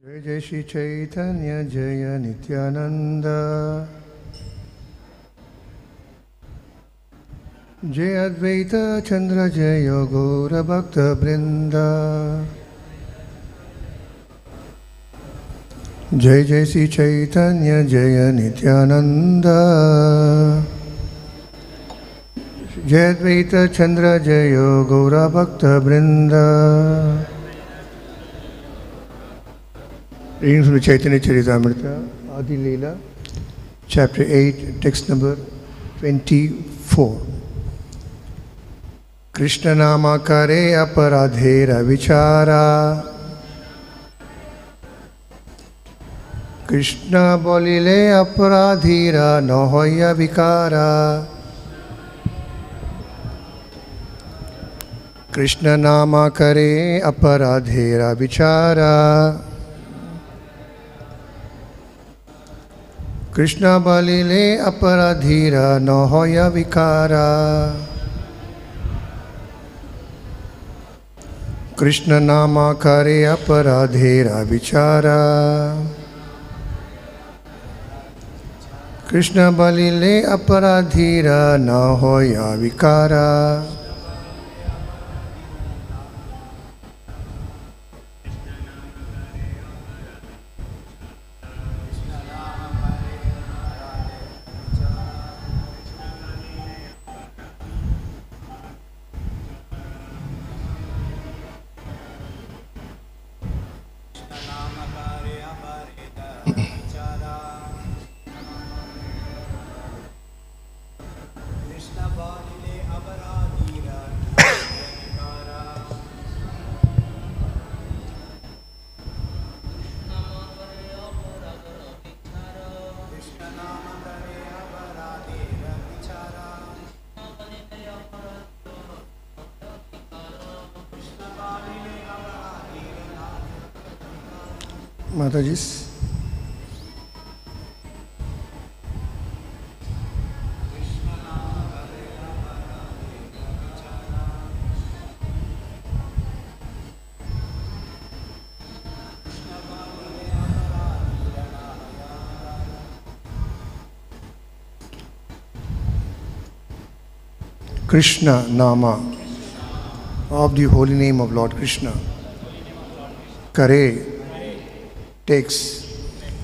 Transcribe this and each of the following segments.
Jai Jai Shri Chaitanya Jaya Nityananda Jai Advaita Chandra Jaya Gaura Bhakta Brinda Jai Jai Shri Chaitanya Jaya Nityananda Jai Advaita Chandra Jaya Gaura Bhakta Brinda. Reading from the Chaitanya Charitamrita, Adi Leela, chapter 8, text number 24. Krishna nama kare aparadhera vichara Krishna bolile aparadhira nohoya vikara Krishna nama kare aparadhera vichara Krishna balile aparadhira nohoya vikara Krishna nama kare aparadhera vichara Krishna balile aparadhira nohoya vikara Matajis. Krishna Nama of the holy name of Lord Krishna. Kare takes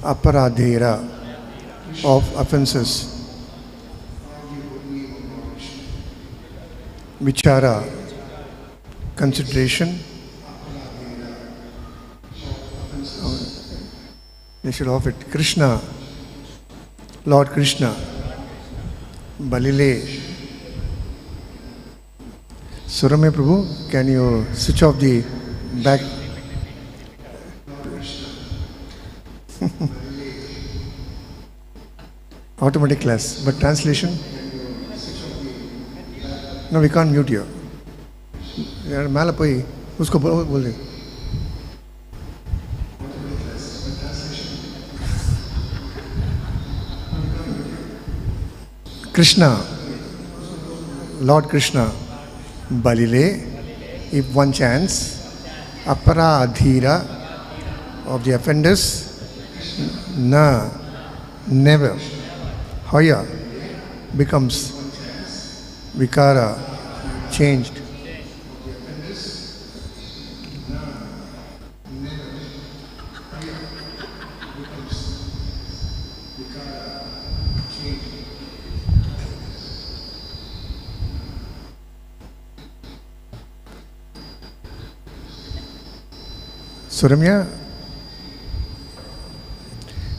aparadhera of offenses. Vichara, consideration. They should offer it. Krishna, Lord Krishna. Balile. Surame Prabhu, can you switch off the back? Automatic class, but translation? No, we can't mute you. मैला पोई उसको बोल दे. Krishna, Lord Krishna, Balile, if one chance, aparadhira of the offenders, na, never. Hoya becomes vikara, changed. Suramya,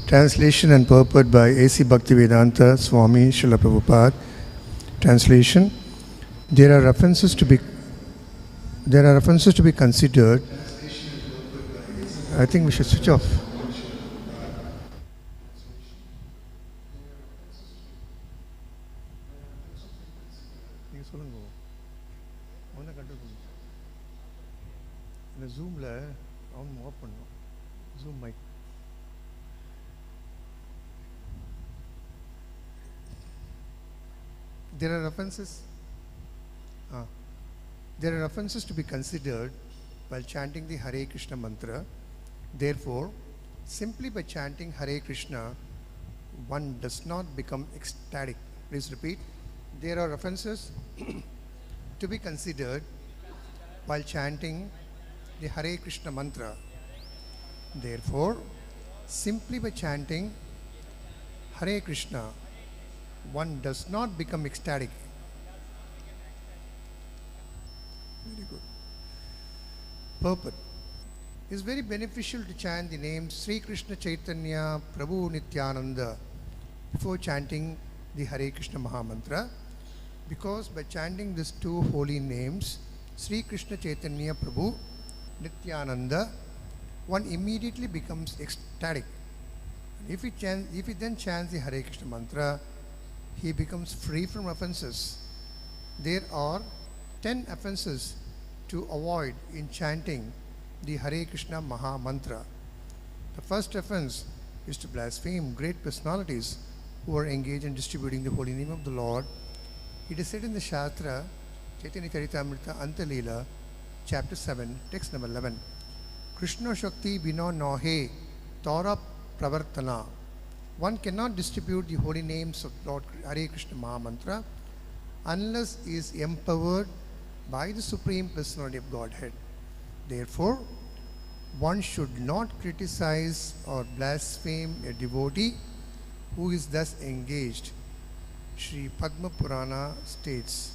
translation and purport by A.C. Bhaktivedanta Swami Srila Prabhupada. Translation: There are references to be considered. I think we should switch off. Zoom mic. There are references to be considered while chanting the Hare Krishna mantra. Therefore, Simply by chanting Hare Krishna, one does not become ecstatic. Please repeat. There are offenses to be considered while chanting the Hare Krishna mantra. Therefore, simply by chanting Hare Krishna, one does not become ecstatic. Very good. Purport. It is very beneficial to chant the names Sri Krishna Chaitanya Prabhu Nityananda before chanting the Hare Krishna Mahamantra, because by chanting these two holy names, Sri Krishna Chaitanya Prabhu Nityananda, one immediately becomes ecstatic. If he then chants the Hare Krishna mantra, he becomes free from offenses. There are 10 offenses to avoid in chanting the Hare Krishna Maha Mantra. The first offense is to blaspheme great personalities who are engaged in distributing the holy name of the Lord. It is said in the Shastra, Chaitanya Charitamrita Antalila, chapter 7, text number 11. Krishna Shakti Bino Nohe Tora Pravartana. One cannot distribute the holy names of Lord Hare Krishna Maha Mantra unless he is empowered by the Supreme Personality of Godhead. Therefore, one should not criticize or blaspheme a devotee who is thus engaged. Sri Padma Purana states,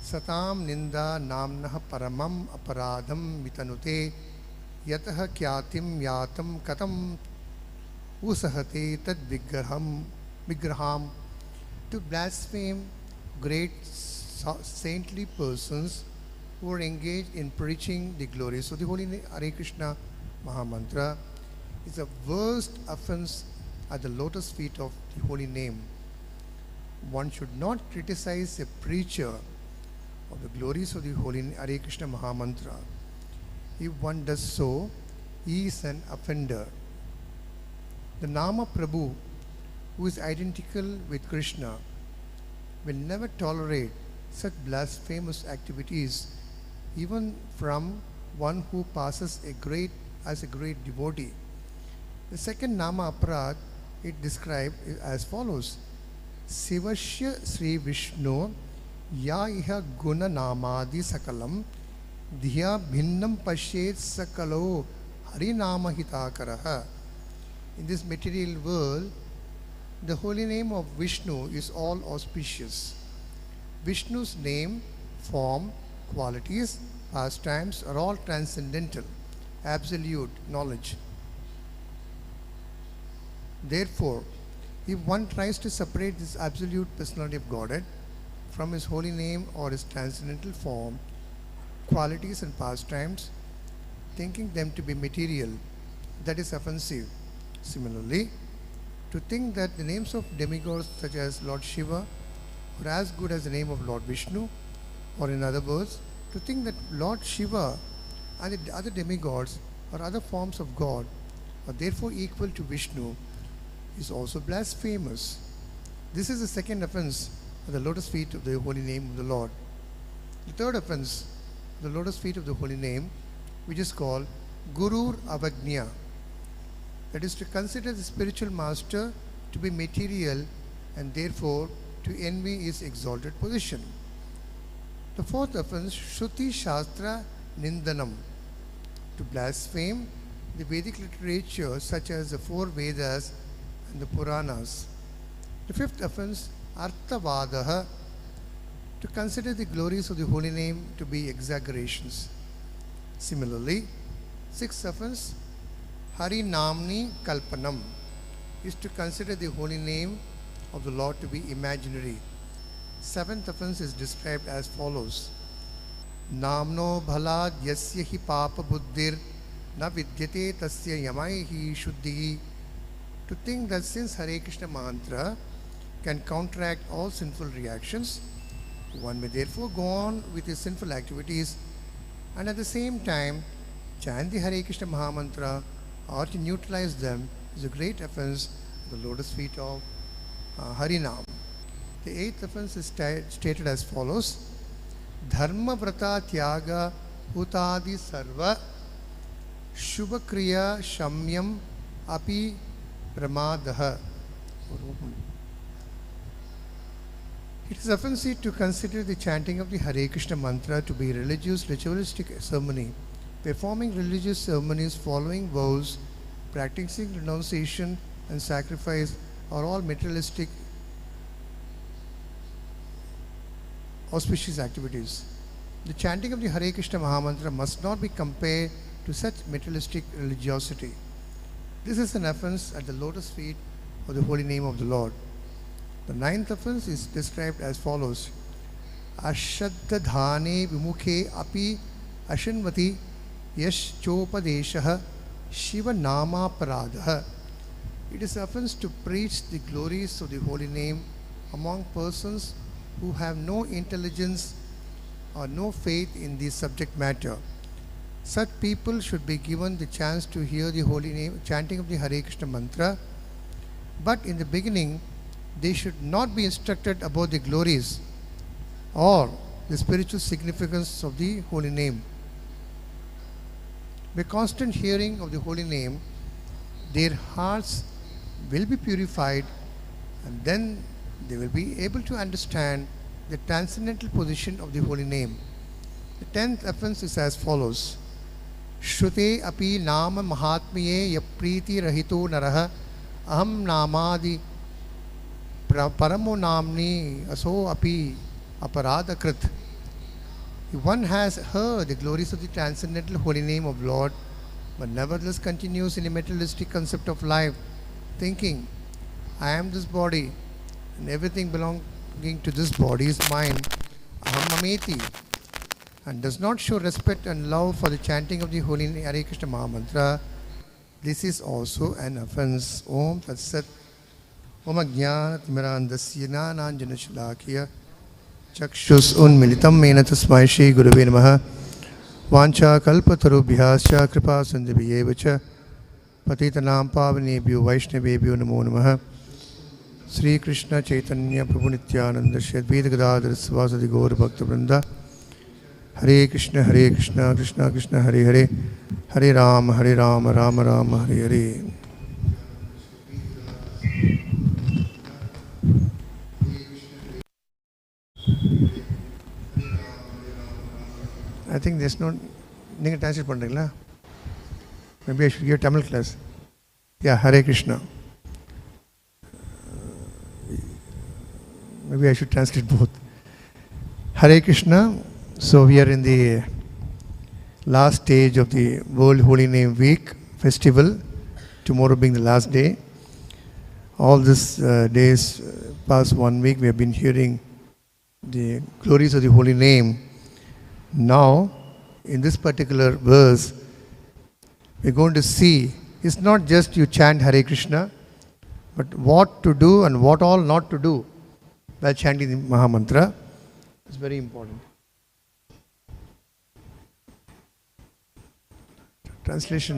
Satam Ninda Namnah Paramam Aparadham Vitanute Yataha Kyatim Yatam Katam Usahate Tad Vigraham. To blaspheme great saintly persons who are engaged in preaching the glories of the holy Hare Krishna Mahamantra is the worst offense at the lotus feet of the holy name. One should not criticize a preacher of the glories of the holy Hare Krishna Mahamantra. If one does so, he is an offender. The Nama Prabhu, who is identical with Krishna, will never tolerate such blasphemous activities even from one who passes as a great devotee. The second Nama Aparad it described as follows: Sivasya Sri Vishnu Ya Iha Guna Namadi Sakalam Dhya Bhinnam Pashet Sakalo Harinama Hitakaraha. In this material world, the holy name of Vishnu is all auspicious. Vishnu's name, form, qualities, pastimes are all transcendental, absolute knowledge. Therefore, if one tries to separate this absolute personality of Godhead from his holy name or his transcendental form, qualities and pastimes, thinking them to be material, that is offensive. Similarly, to think that the names of demigods such as Lord Shiva are as good as the name of Lord Vishnu, or in other words, to think that Lord Shiva and the other demigods or other forms of God are therefore equal to Vishnu, is also blasphemous. This is the second offense at the lotus feet of the holy name of the Lord. The third offense, the lotus feet of the holy name, which is called Gurur Avagnya, that is to consider the spiritual master to be material and therefore to envy his exalted position. The fourth offense, Shruti Shastra Nindanam, to blaspheme the Vedic literature such as the four Vedas and the Puranas. The fifth offense, Arthavadaha, to consider the glories of the holy name to be exaggerations. Similarly, sixth offense, Hari Namni Kalpanam, is to consider the holy name of the Lord to be imaginary. Seventh offense is described as follows: Namno bhalad yasya hi papa buddhir na vidyate tasya yamai hi shuddhi. To think that since Hare Krishna mantra can counteract all sinful reactions, one may therefore go on with his sinful activities and at the same time chant the Hare Krishna Mahamantra or to neutralize them is a great offense at the lotus feet of Harinam. The eighth offense is stated as follows: Dharma Vrata Tyaga Hutadi Sarva Shubha Kriya Shamyam api pramadaha. It is offensive to consider the chanting of the Hare Krishna mantra to be religious ritualistic ceremony. Performing religious ceremonies, following vows, practicing renunciation and sacrifice are all materialistic auspicious activities. The chanting of the Hare Krishna Mahamantra must not be compared to such materialistic religiosity. This is an offense at the lotus feet of the holy name of the Lord. The ninth offense is described as follows. Ashaddhane vimukhe api ashanvati yash chopadeshaha shiva nama paradaha. It is offense to preach the glories of the holy name among persons who have no intelligence or no faith in the subject matter. Such people should be given the chance to hear the holy name, chanting of the Hare Krishna mantra, but in the beginning they should not be instructed about the glories or the spiritual significance of the holy name. By constant hearing of the holy name, their hearts will be purified, and then they will be able to understand the transcendental position of the holy name. The 10th offense is as follows. Shrute api nama mahatmye yapriti rahito naraha aham namadi paramo namni aso api aparadakrit. If one has heard the glories of the transcendental holy name of Lord, but nevertheless continues in a materialistic concept of life, thinking, I am this body, and everything belonging to this body is mine, aham ameti, and does not show respect and love for the chanting of the holy Hare Krishna Mahamantra, this is also an offense. Om Tat Sat. Om Ajnana Timirandasya Jnananjana Shalakya Chakshus Unmilitam Mena Tasmai Shri Gurave Namaha Vancha Kalpatarubhyascha Kripa Sindhibhyeva Cha Patitanam Pavanebhyo Vaishnavebhyo Namo Namaha. Sri Krishna Chaitanya Prabhu Nityananda Shri Advaita Gadadhara Sivasadi Gaur Bhakta Vrinda. Hare Krishna Krishna Krishna Hare Hare, Hare Rama Rama Rama Hare Hare. I think there's no நீங்க translate பண்றீங்களா? Maybe I should give Tamil class. Yeah, Hare Krishna. Maybe I should translate both. Hare Krishna. So we are in the last stage of the World Holy Name Week festival, tomorrow being the last day. All these days, past 1 week, we have been hearing the glories of the holy name. Now, in this particular verse, we're going to see, it's not just you chant Hare Krishna, but what to do and what all not to do while chanting the Mahamantra. It's very important. Translation.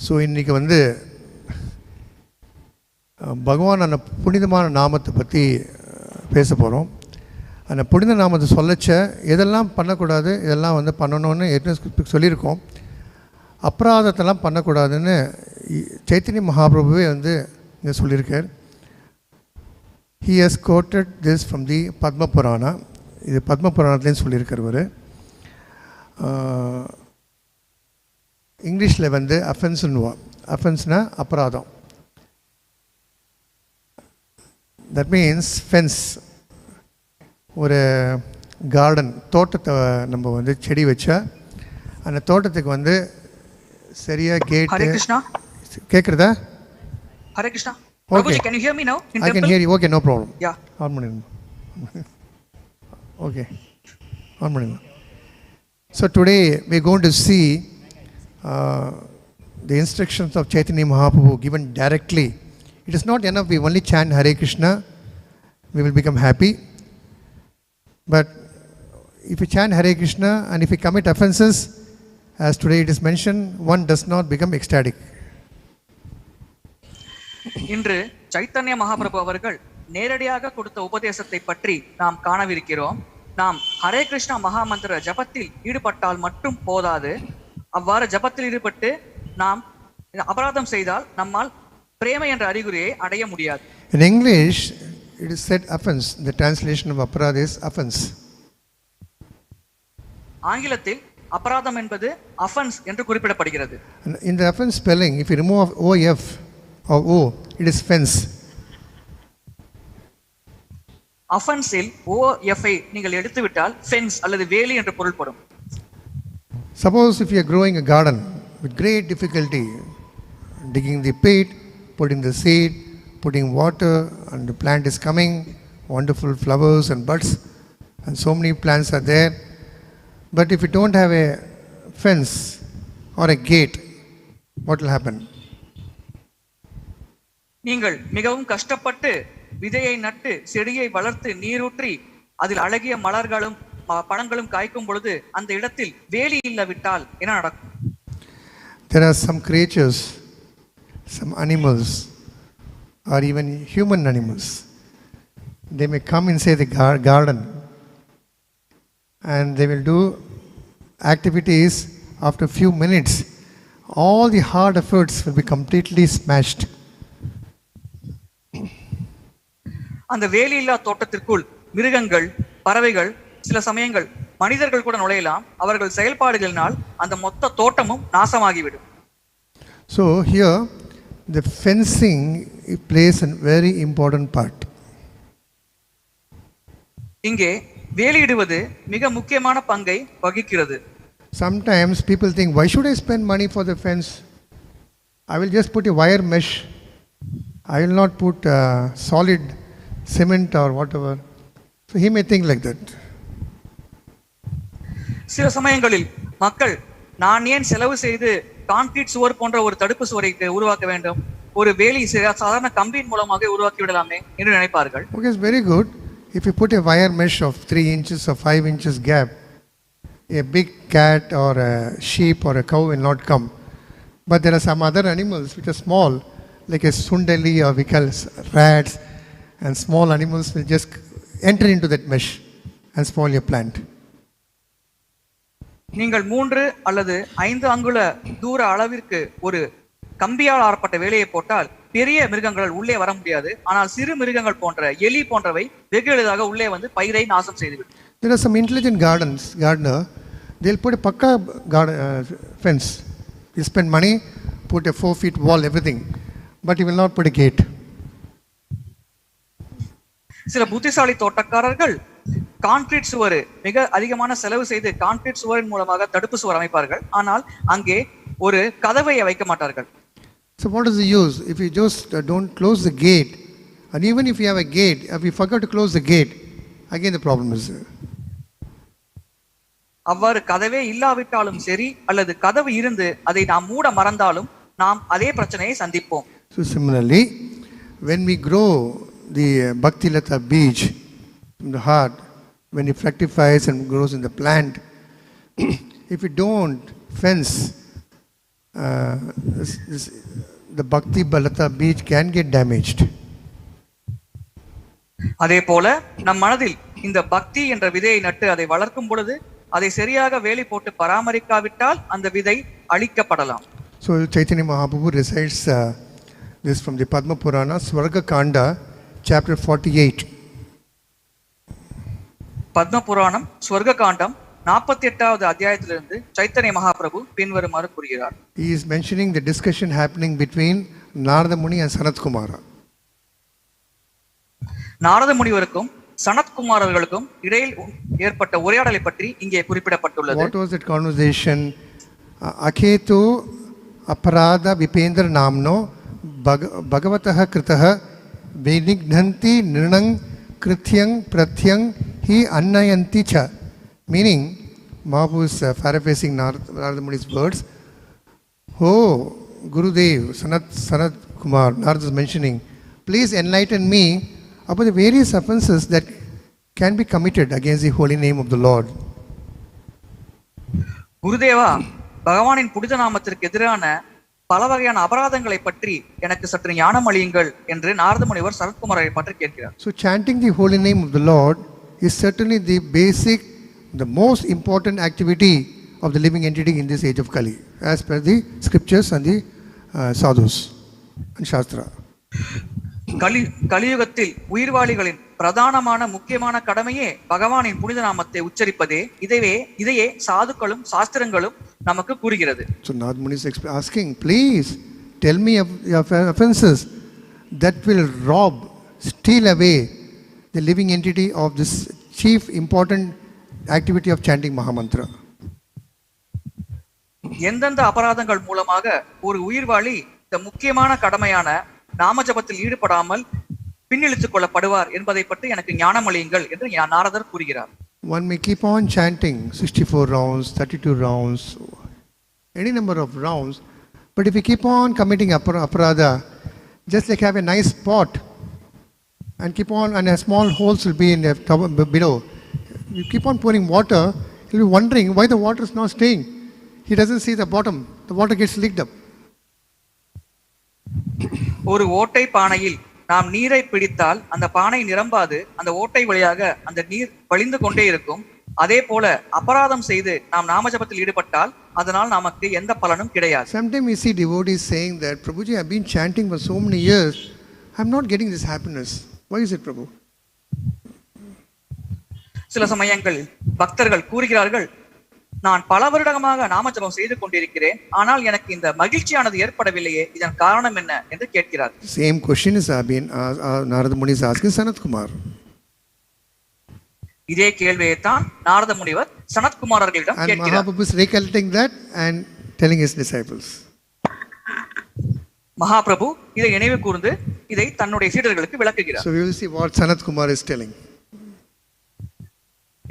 So இன்றைக்கி வந்து பகவான் அந்த புனிதமான நாமத்தை பற்றி பேச போகிறோம். அந்த புனித நாமத்தை சொல்லச்ச எதெல்லாம் பண்ணக்கூடாது, இதெல்லாம் வந்து பண்ணணும்னு ஏற்கனவே சொல்லியிருக்கோம். அபராதத்தெல்லாம் பண்ணக்கூடாதுன்னு சைத்தன்ய மகாபிரபுவே வந்து இங்கே சொல்லியிருக்கார். He has quoted this from the Padma Purana. இது பத்ம புராணத்துலேயும் சொல்லியிருக்கிறவர். இங்கிலீஷில் வந்து அஃபென்ஸ்னா அபராதம். That means fence. ஒரு கார்டன், தோட்டத்தை நம்ம வந்து செடி வச்சா அந்த தோட்டத்துக்கு வந்து சரியாக கேட்டு கேட்குறதா? Hare Krishna. Okay. Prabhuji, can you hear me now? I can hear you. Okay, no problem. Yeah. Okay. So today we're going to see the instructions of Chaitanya Mahaprabhu given directly. It is not enough we only chant Hare Krishna, we will become happy. But if we chant Hare Krishna and if we commit offenses, as today it is mentioned, one does not become ecstatic. இன்று சைத்தன்ய மகாபிரபு அவர்கள் நேரடியாக கொடுத்த உபதேசத்தை பற்றி நாம் காணவிருக்கிறோம். நாம் ஹரே கிருஷ்ணா மகாமந்திர ஜபத்தில் ஈடுபட்டால் மட்டும் போதாது, அவ்வாறு ஜபத்தில் ஈடுபட்டு நாம் அபராதம் செய்தால் நம்மால் பிரேமை என்ற அறிகுறியை அடைய முடியாது. In English, it is said offense. The translation of aparad is offense. ஆங்கிலத்தில் அபராதம் என்பது offense என்று குறிப்பிடப்படுகிறது. In the offense spelling, if you remove OF or O, it is fence. offense-இல் OF-ஐ நீங்கள் எடுத்துவிட்டால் fence அல்லது வேலி என்று பொருள்படும். Suppose if you are growing a garden with great difficulty, digging the pit, putting the seed, putting water, and the plant is coming, wonderful flowers and buds, and so many plants are there. But if you don't have a fence or a gate, what will happen? நீங்கள் மிகவும் கஷ்டப்பட்டு விதையை நட்டு செடியை வளர்த்து நீரூற்றி அதில் அழகிய மலர்களும் பழங்களும் காய்க்கும் பொழுது அந்த இடத்தில் வேலி இல்லாவிட்டால் என்ன நடக்கும்? There are some creatures, some animals, or even human animals. They may come inside the garden and they will do activities. After a few minutes, all the hard efforts will be completely smashed. அந்த வேலி இல்லா தோட்டத்திற்குள் மிருகங்கள், பறவைகள், சில சமயங்கள் மனிதர்கள் கூட நுழையலாம். அவர்கள் செயல்பாடுகளினால் அந்த மொத்த தோட்டமும் நாசமாகிவிடும். So here the fencing plays a very important part. இங்கே வேலியிடுவது மிக முக்கியமான பங்கை வகிக்கிறது. Sometimes people think, why should I spend money for the fence? I will just put a wire mesh. I will not put solid cement or whatever. So he may think like that. சில சமயங்களில் மக்கள், நான் ஏன் செலவு செய்து concrete சுவர் போன்ற ஒரு தடுப்பு சுவரை உருவாக்க வேண்டும், ஒரு வேலி சாதாரண கம்பியின் மூலமாக உருவாக்கி விடலாமே என்று நினைப்பார்கள். Okay, it's very good. If you put a wire mesh of 3 inches or 5 inches gap, a big cat or a sheep or a cow will not come. But there are some other animals which are small, like a sundali or we call rats, and small animals will just enter into that mesh and spoil your plant. நீங்கள் 3 அல்லது 5 அங்குல தூர அளவிற்கு ஒரு கம்பியால் ஆறப்பட்ட வேலையை போட்டால் பெரிய மிருகங்கள் உள்ளே வர முடியாது. ஆனால் சிறு மிருகங்கள் போன்ற எலி போன்றவை வெகு எளிதாக உள்ளே வந்து பயிரை நாசம் செய்துவிடும். There are some intelligent gardener, they'll put a pakka fence. He'll spend money, put a 4 feet wall, everything, but he will not put a gate. சில புத்திசாலி தோட்டக்காரர்கள் கான்கிரீட் சுவர் மிக அதிகமான செலவு செய்து கான்கிரீட் சுவரின் மூலமாக தடுப்பு சுவர் அமைப்பார்கள். ஆனால் அங்கே ஒரு கதவை வைக்க மாட்டார்கள். So what is the use if you just don't close the gate? And even if you have a gate, if you forget to close the gate, again the problem is there. அவ்வாறு கதவே இல்லாவிட்டாலும் சரி அல்லது கதவு இருந்து அதை நாம் மூட மறந்தாலும் நாம் அதே பிரச்சனையை சந்திப்போம். So similarly, when we grow the Bhakti Lata beej from the heart, when it fructifies and grows in the plant, if you don't fence, the Bhakti Lata beej can get damaged. அதே போல நம் மனதில் இந்த பக்தி என்ற விதையை நட்டு அதை வளர்க்கும் பொழுது அதை சரியாக வேலி போட்டு பராமரிக்காவிட்டால் அந்த விதை அழிக்கப்படலாம். So Chaitanya Mahaprabhu recites this from the Padma Purana, Swarga Kanda, chapter 48. Padma புராணம் ஸ்வர்க காண்டம் 48வது அத்தியாயத்திலிருந்து சைத்தன்ய மகாபிரபு பின்வருமாறு கூறுகிறார். He is mentioning the discussion happening between Narada Muni and Sanat Kumara. Narada முனிவருக்கும் Sanath Kumar அவர்களுக்கும் இடையில் ஏற்பட்ட உரையாடலை பற்றி இங்கே குறிப்பிடப்பட்டுள்ளது. What was that conversation? Aketu aparada vipendra namno bhagavatah kritah venignanti nirnang krityang pratyang hi annayanti cha. Meaning, Mahaprabhu is paraphrasing Narada Muni's words. Oh, Gurudev, Sanat Kumar, Narada is mentioning, please enlighten me about the various offenses that can be committed against the holy name of the Lord. Gurudeva, பகவானின் புனித நாமத்திற்கு எதிரான பல வகையான அபராதங்களை பற்றி எனக்கு சற்று ஞானம் அளியுங்கள் என்று நாரத முனிவர் சரத்குமாரை பற்றி கேட்கிறார். So chanting the holy name of the Lord is certainly the basic, the most important activity of the living entity in this age of Kali, as per the scriptures and the sadhus and Shastra. கலியுகத்தில் உயிர்வாளிகளின் பிரதானமான முக்கியமான கடமையே பகவானின் புனித நாமத்தை உச்சரிப்பதே. இதையே சாதுக்களும் சாஸ்திரங்களும் நமக்கு கூறுகிறது. So Narad Muni is asking, please tell me of your offenses that will steal away the living entity of this chief important activity of chanting Mahamantra. எந்தெந்த அபராதங்கள் மூலமாக ஒரு உயிர்வாளி இந்த முக்கியமான கடமையான நாமஜபத்தில் ஈடுபடாமல் பின்னிழுத்துக் கொள்ளப்படுவார் என்பதை பற்றி எனக்கு ஞானம் அளியுங்கள் என்று நாரதர் கூறுகிறார். One may keep on chanting 64 rounds, 32 rounds, any number of rounds, but if you keep on committing aparada, just like have a nice pot and keep on, and a small holes will be in the top below. You keep on pouring water, you'll be wondering why the water is not staying. He doesn't see the bottom. The water gets leaked up. ஒரு ஓட்டை பானையில் நாம் நீரை பிடித்தால் அந்த பானை நிரம்பாது, அந்த ஓட்டை வழியாக அந்த நீர் வழிந்து கொண்டே இருக்கும். அதே போல அபராதம் செய்து நாம் நாமஜபத்தில் ஈடுபட்டால் அதனால் நமக்கு எந்த பலனும் கிடையாது. Sometimes we see devotees saying that, Prabhuji, I've been chanting for so many years, I'm not getting this happiness. Why is it, Prabhu? சில சமயங்கள் பக்தர்கள் கூறுகிறார்கள், நான் பல வருடமாக நாமஜபம் செய்து கொண்டிருக்கிறேன், ஆனால் எனக்கு இந்த மகிழ்ச்சியானது ஏற்படவில்லையே, இதன் காரணம் என்ன என்று கேட்கிறார். Same question is Narada Muni is asking Sanat Kumar. இதே கேள்வியை தான் நாரத முனிவர் சனத் குமாரர்களிடம் கேட்கிறார். And Mahaprabhu is recollecting that and telling his disciples. Mahaprabhu இதை நினைவு கூர்ந்து இதை தன்னுடைய சீடர்களுக்கு விளக்குகிறார். So we will see what Sanat Kumar is telling.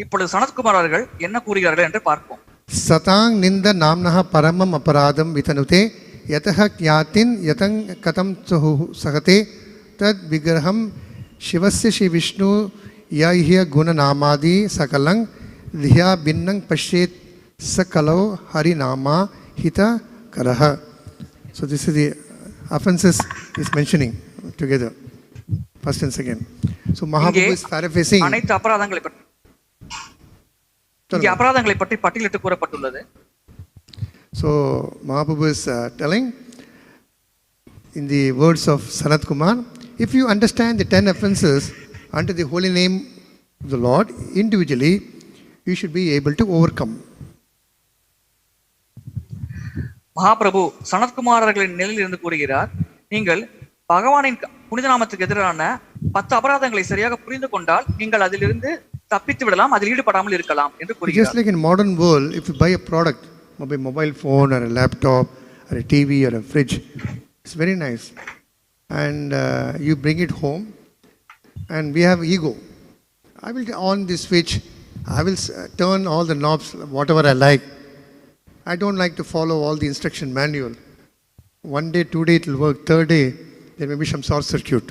இப்பொழுது சனத் குமாரர்கள் என்ன கூறுகிறார்கள் என்று பார்ப்போம். Satang ninda namnaha paramam aparadam vitanute yataha kyatin yatang katam sahate tad vigraham shivasya shri vishnu yahya guna namadi sakalang dhya binnang pashet sakalo hari nama hita karaha. So this is the offenses is mentioning together, first and second. So Mahaprabhu is paraphrasing அனைத்து அபராதங்களை பற்றி இங்கே அபராதங்களை பற்றி பட்டியலிட்டு கூறப்பட்டுள்ளது. So Mahaprabhu is telling in the words of Sanat Kumar, if you understand the 10 offenses under the holy name of the Lord individually, you should be able to overcome. Mahaprabhu சனத்குமாரர்களின் நிலையில் இருந்து கூறுகிறார், நீங்கள் பகவானின் புனித நாமத்துக்கு எதிரான 10 அபராதங்களை சரியாக புரிந்து கொண்டால் நீங்கள் அதிலிருந்து தப்பித்து விடலாம், அதில் ஈடுபடாமல் இருக்கலாம் என்று கூறுகிறார். Just like in modern world, if you buy a product, maybe a mobile phone or a laptop or a TV or a fridge, it's very nice, and you bring it home, and we have ego. I will on this switch, I will turn all the knobs whatever I like. I don't like to follow all the instruction manual. One day, 2 days it will work, third day there may be some short circuit.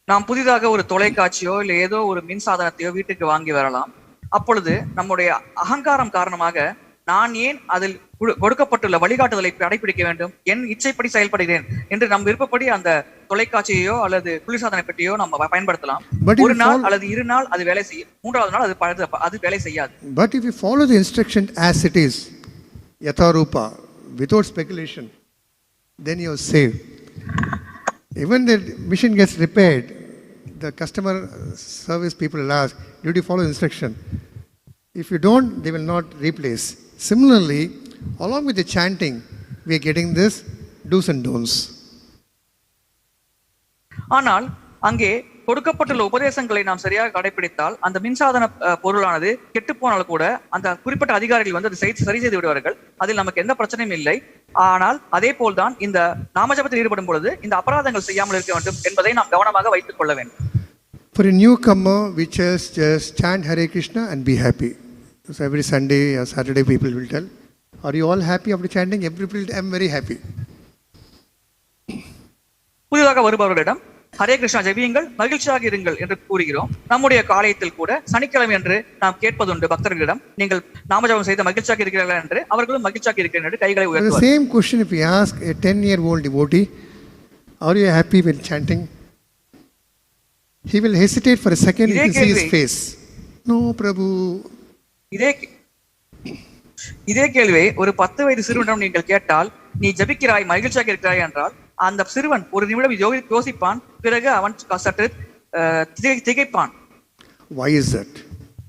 நாம் புதிதாக ஒரு தொலைக்காட்சியோ இல்லை ஏதோ ஒரு மின் சாதனத்தையோ வீட்டுக்கு வாங்கி வரலாம். அப்பொழுது நம்முடைய அகங்காரம் காரணமாக நான் ஏன் அதில் கொடுக்கப்பட்டுள்ள வழிகாட்டுதலை கடைபிடிக்க வேண்டும், என் இச்சைப்படி செயல்படுகிறேன் என்று நம் விருப்பப்படி அந்த தொலைக்காட்சியையோ அல்லது குளிர்சாதன பெட்டியோ நம்ம பயன்படுத்தலாம். ஒரு நாள் அல்லது 2 நாள் அது வேலை செய்யும், 3வது நாள் அது வேலை செய்யாது. But if you follow the instruction as it is, yatharupa, without speculation, then you are saved. Even the machine gets repaired, the customer service people will ask, did you follow instruction? If you don't, they will not replace. Similarly, along with the chanting, we are getting this do's and don'ts. ஆனால் அங்கே கொடுக்கப்பட்டுள்ள உபதேசங்களை நாம் சரியாக கடைபிடித்தால் அந்த மின்சாதன பொருளானது கெட்டு போனாலும் கூட அந்த குறிப்பிட்ட அதிகாரிகள் வந்து அதை சரி செய்து விடுவார்கள், அதில் நமக்கு எந்த பிரச்சனையும் இல்லை. ஆனால் அதே போல்தான் இந்த நாமஜபத்தில் ஈடுபடும் பொழுது இந்த அபராதங்கள் செய்யாமல் இருக்க வேண்டும் என்பதை நாம் கவனமாக வைத்துக் கொள்ள வேண்டும். For a newcomer, we just chant Hare Krishna and be happy. So every Sunday or Saturday people will tell, are you all happy after chanting? Everybody, I am very happy. புதிதாக வருபவர்களிடம் ஹரே கிருஷ்ணா ஜெபியுங்கள், மகிழ்ச்சியாக இருங்கள் என்று கூறுகிறோம். நம்முடைய காலையத்தில் கூட சனிக்கிழமை என்று நாம் கேட்பதுண்டு பக்தர்களிடம், நீங்கள் நாமஜபம் செய்து மகிழ்ச்சியாக இருக்கிறீர்களா என்று. அவர்களும் மகிழ்ச்சியாக இருக்கிறேன் என்று கைகளை உயர்த்துவார்கள். The same question if we ask a 10-year-old devotee, are you happy when chanting? He will hesitate for a second to see his face. No, Prabhu. இதே கேள்வியை ஒரு 10 வயது சிறுவனிடம் நீங்கள் கேட்டால், நீ ஜபிக்கிறாய், மகிழ்ச்சியாக இருக்கிறாய் என்றால், அந்த சிறுவன் ஒரு நிமிடம் யோசிப்பான். பிறகு அவன் சற்று திகைப்பான். Why is that?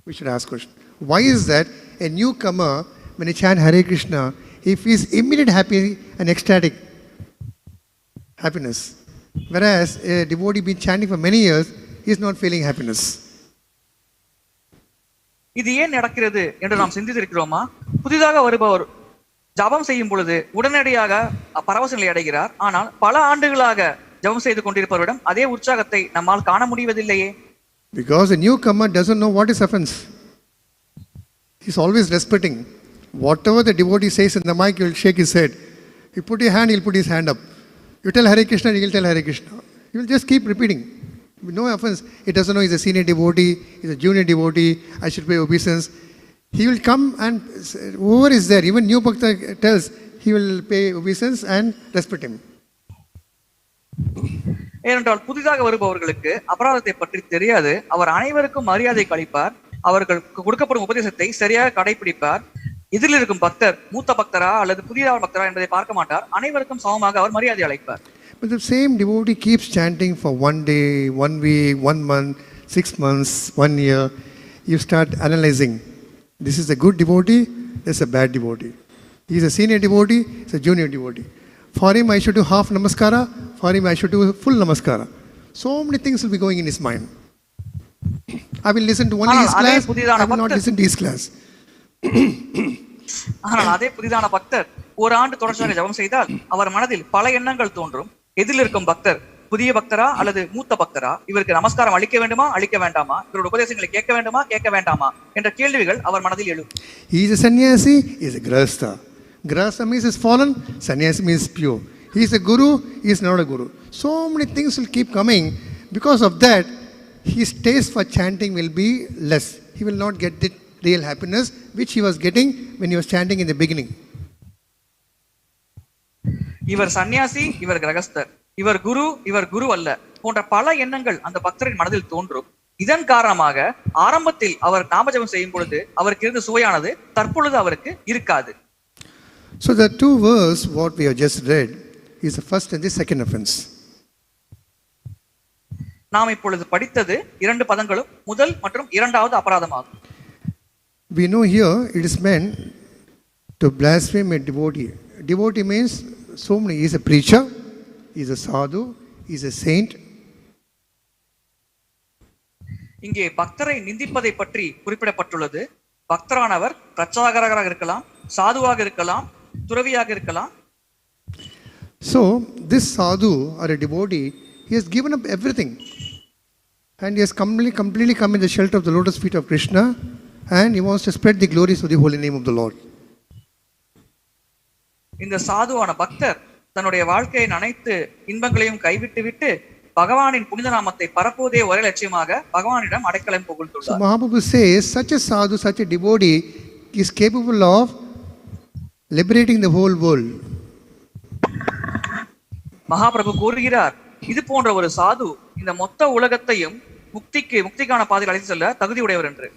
We should ask question. Why is that a newcomer, when he chant Hare Krishna, he feels immediate happy and ecstatic happiness, whereas a devotee been chanting for many years, he is not feeling happiness? இது ஏன் நடக்கிறது என்று நாம் சிந்தித்திருக்கிறோமா? புதிதாக வருபவர் ஜபம் செய்யும் பொழுது உடனடியாக பரவச நிலை அடைகிறார். ஆனால் பல ஆண்டுகளாக ஜபம் செய்து கொண்டிருப்பவரிடம் அதே உற்சாகத்தை நம்மால் காண முடிவதில்லையே. Because a newcomer doesn't know what is offense. He's always respecting. Whatever the devotee says in the mic, he will shake his head. You put your hand, he'll put his hand up. You tell Hare Krishna, he will tell Hare Krishna. He will just keep repeating. No offense. He doesn't know he's a senior devotee, he's a junior devotee, I should pay obeisance. He will come and whoever is there, even new bhakta tells, he will pay obeisance and respect him. ஏனென்றால் புதிதாக வருபவர்களுக்கு அபராதத்தை பற்றி தெரியாது. அவர் அனைவருக்கும் மரியாதை கழிப்பார். அவர்களுக்கு கொடுக்கப்படும் உபதேசத்தை சரியாக கடைபிடிப்பார். இதில் இருக்கும் பக்தர் மூத்த பக்தரா அல்லது புதிய பக்தரா என்பதை பார்க்க மாட்டார். அனைவருக்கும் சமமாக அவர் மரியாதை அளிப்பார். But the same devotee keeps chanting for 1 day, 1 week, 1 month, 6 months, 1 year. You start analyzing. This is a good devotee, this is a bad devotee. He is a senior devotee, he is a junior devotee. For him I should do half namaskara, for him I should do full namaskara. So many things will be going in his mind. I will listen to only his class, I will not listen to his class. ஆனால் அதே புதிதான பக்தர் ஒரு ஆண்டு தொடர்ச்சியாக ஜபம் செய்தால் அவர் மனதில் பல எண்ணங்கள் தோன்றும். எதில் இருக்கும் பக்தர் புதிய பக்தரா அல்லது மூத்த பக்தரா, இவருக்கு நமஸ்காரம் அளிக்க வேண்டுமா அளிக்க வேண்டாமா, இவருடைய உபதேசங்களை கேட்க வேண்டுமா கேட்க வேண்டாமா என்ற கேள்விகள் அவர் மனதில் எழும். He is a sannyasi, he is a grahastha. Grahastha means is fallen, sannyasi means pure. He is a guru, he is not a guru. So many things will keep coming. Because of that, his taste for chanting will be less. He will not get the real happiness which he was getting when he was chanting in the beginning. இவர் சன்னியாசி, இவர் கிரகஸ்தர், இவர் குரு அல்ல போன்ற பல எண்ணங்கள் அந்த பக்தரின் மனதில் தோன்றும். இதன் காரணமாக ஆரம்பத்தில் அவர் நாமஜபம் செய்யும் பொழுது அவருக்கு இருந்த சுவையானது தற்பொழுது அவருக்கு இருக்காது. So the two verses what we have just read is the first and the second offense. நாம் இப்பொழுது படித்தது 2 பதங்களும் முதல் மற்றும் இரண்டாவது அபராதமாகும். We know here it is meant to blaspheme a devotee. Devotee means so many. He is a preacher, he is a sadhu, he is a saint. இங்கே பக்தரை நிந்திப்பதை பற்றி குறிப்பிடப்பட்டுள்ளது. பக்தரானவர் பிரச்சாரகராக இருக்கலாம், சாதுவாக இருக்கலாம், துறவியாக இருக்கலாம். So this sadhu or a devotee, he has given up everything and he has completely come in the shelter of the lotus feet of Krishna and he wants to spread the glories of the holy name of the Lord. இந்த சாதுவான பக்தர் தன்னுடைய வாழ்க்கையின் அனைத்து இன்பங்களையும் கைவிட்டு விட்டு பகவானின் புனித நாமத்தை பரப்புவதே ஒரே லட்சியமாக பகவானிடம் அடைக்கலம் புகுந்துள்ளார். So Mahaprabhu says such a sadhu, such a devotee is capable of liberating the whole world. Mahaprabhu கூறுகிறார், இது போன்ற ஒரு சாது இந்த மொத்த உலகத்தையும் முக்திக்கான பாதையில் அழைத்து செல்ல தகுதியுடையவர் என்று.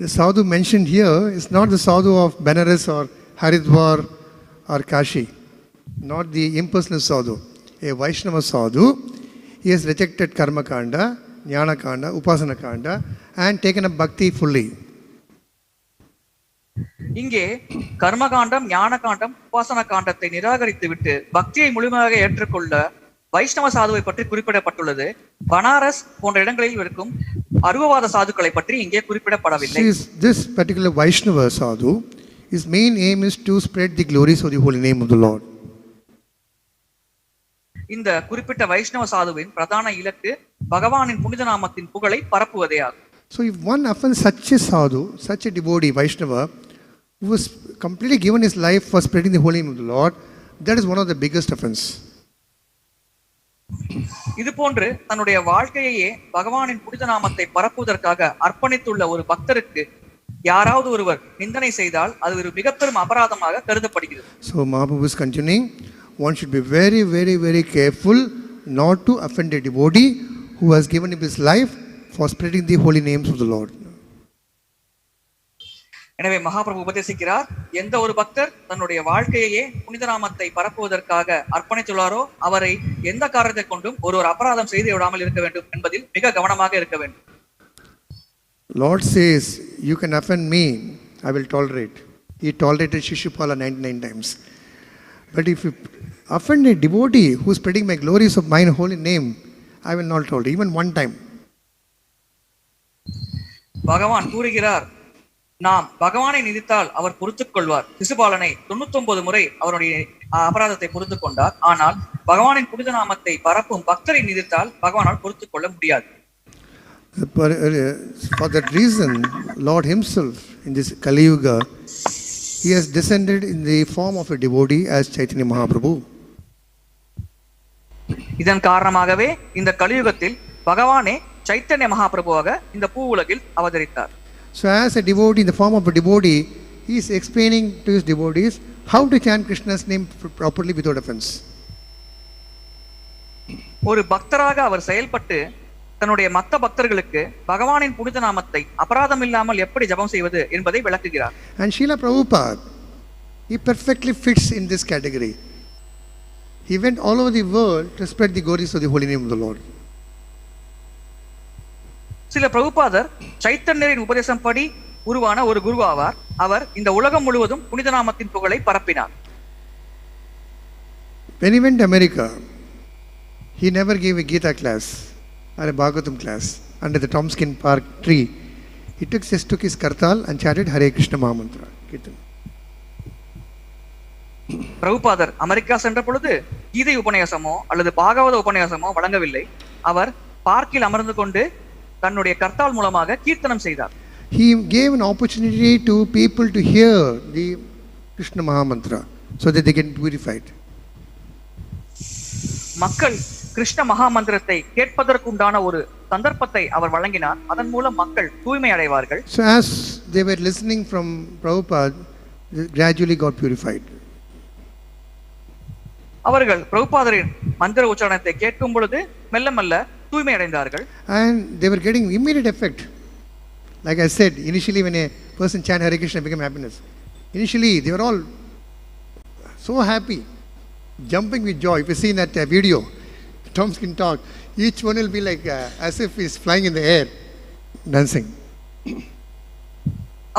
The sadhu mentioned here is not the sadhu of Benares or Haridwar or Kashi, not the impersonal sadhu. A Vaishnava sadhu, he has rejected karma kanda, jnana kanda, upasana kanda and taken up bhakti fully. இங்கே கர்மகாண்டம், ஞான காண்டம், உபாசன காண்டத்தை நிராகரித்து விட்டு பக்தியை முழுமையாக ஏற்றுக்கொள்ள வைஷ்ணவ சாதுவை பற்றி குறிப்பிடப்பட்டுள்ளது. பனாரஸ் போன்ற இடங்களில் இருக்கும் அருவவாத சாதுக்களை பற்றி இங்கே குறிப்பிடப்படவில்லை. This particular Vaishnava sadhu, his main aim is to spread the glories of the holy name of the Lord. இந்த குறிப்பிட்ட வைஷ்ணவ சாதுவின் பிரதான இலக்கு பகவானின் புனித நாமத்தின் புகழை பரப்புவதே ஆகும். So if one offends such a sadhu, such a devotee, Vaishnava, who has completely given his life for spreading the holy name of the Lord, that is one of the biggest offense. இது போன்று தன்னுடைய வாழ்க்கையே பகவானின் புனித நாமத்தை பரப்புவதற்காக அர்ப்பணித்துள்ள ஒரு பக்தருக்கு யாராவது ஒருவர் நிந்தனை செய்தால் அது ஒரு மிகப்பெரும் அபராதமாக கருதப்படுகிறது. So Mahaprabhu is continuing, one should be very, very, very careful not to offend a devotee who has given him his life for spreading the holy names of the Lord. எனவே மகாபிரபு உபதேசிக்கிறார், எந்த ஒரு பக்தர் தன்னுடைய வாழ்க்கையே புனித நாமத்தை பரப்புவதற்காக அர்ப்பணித்துள்ளாரோ அவரை எந்த காரணத்தை கொண்டும் ஒரு அபராதம் செய்து விடாமல் இருக்க வேண்டும் என்பதில் மிக கவனமாக இருக்க வேண்டும். Lord says, you can offend me, I will tolerate. He tolerated Shishupala 99 times. But if you offend a devotee who is spreading my glories of mine holy name, I will not tolerate, even one time. பகவான் கூறுகிறார், நாம் பகவானை நிந்தித்தால் அவர் பொறுத்துக் கொள்வார். சிசுபாலனை 99 முறை அவருடைய அபராதத்தை பொறுத்துக் கொண்டார். ஆனால் பகவானின் புனித நாமத்தை பரப்பும் பக்தரை நிந்தித்தால் பகவானால் பொறுத்துக் கொள்ள முடியாது. For that reason, Lord himself in this Kali Yuga, he has descended in the form of a devotee as Chaitanya Mahaprabhu. இதன் காரணமாகவே இந்த கலியுகத்தில் பகவானே சைத்தன்ய மகாபிரபுவாக இந்த பூ உலகில் அவதரித்தார். So as a devotee, in the form of a devotee, he is explaining to his devotees how to chant Krishna's name properly without offense. ஒரு பக்தராக அவர் செயல்பட்டு தன்னுடைய மற்ற பக்தர்களுக்கு பகவானின் புனித நாமத்தை அபராதம் இல்லாமல் எப்படி ஜபம் செய்வது என்பதை விளக்குகிறார். And Srila Prabhupada, he perfectly fits in this category. He went all over the world to spread the glories of the holy name of the Lord. சில பிரபுபாதர் சைத்தன்யரின் உபதேசம் படி உருவான ஒரு குரு ஆவார். அவர் இந்த உலகம் முழுவதும் புனித நாமத்தின் புகழை பரப்பினார். When he went to America, he never gave a Gita class or a Bhagavatam class under the Tomskin Park tree. He just took his kartal and chanted Hare Krsna Mahamantra. Kirtan. பிரபுபாதர் America சென்ற பொழுது கீதை உபன்யாசமோ அல்லது பாகவத உபன்யாசமோ வழங்கவில்லை. அவர் பார்க்கில் அமர்ந்து கொண்டு தன்னுடைய கர்த்தால் மூலமாக கீர்த்தனம் செய்தார். He gave an opportunity to people to hear the Krishna Mahamantra so that they get purified. மக்கள் கிருஷ்ண மகாமந்திரத்தை கேட்பதற்குண்டான ஒரு சந்தர்ப்பத்தை அவர் வழங்கினார். அதன் மூலம் மக்கள் தூய்மை அடைவார்கள். So as they were listening from Prabhupada, they gradually got purified. அவர்கள் பிரபுபாதரின் மந்திர உச்சாரணத்தை கேட்கும் பொழுது மெல்ல மெல்ல தூய்மை அடைந்தார்கள். And they were getting immediate effect. Like I said, initially when a person chant Hare Krishna, became happiness. Initially they were all so happy, jumping with joy. If you see that video, Tom's can talk, each one will be like as if he's flying in the air, dancing.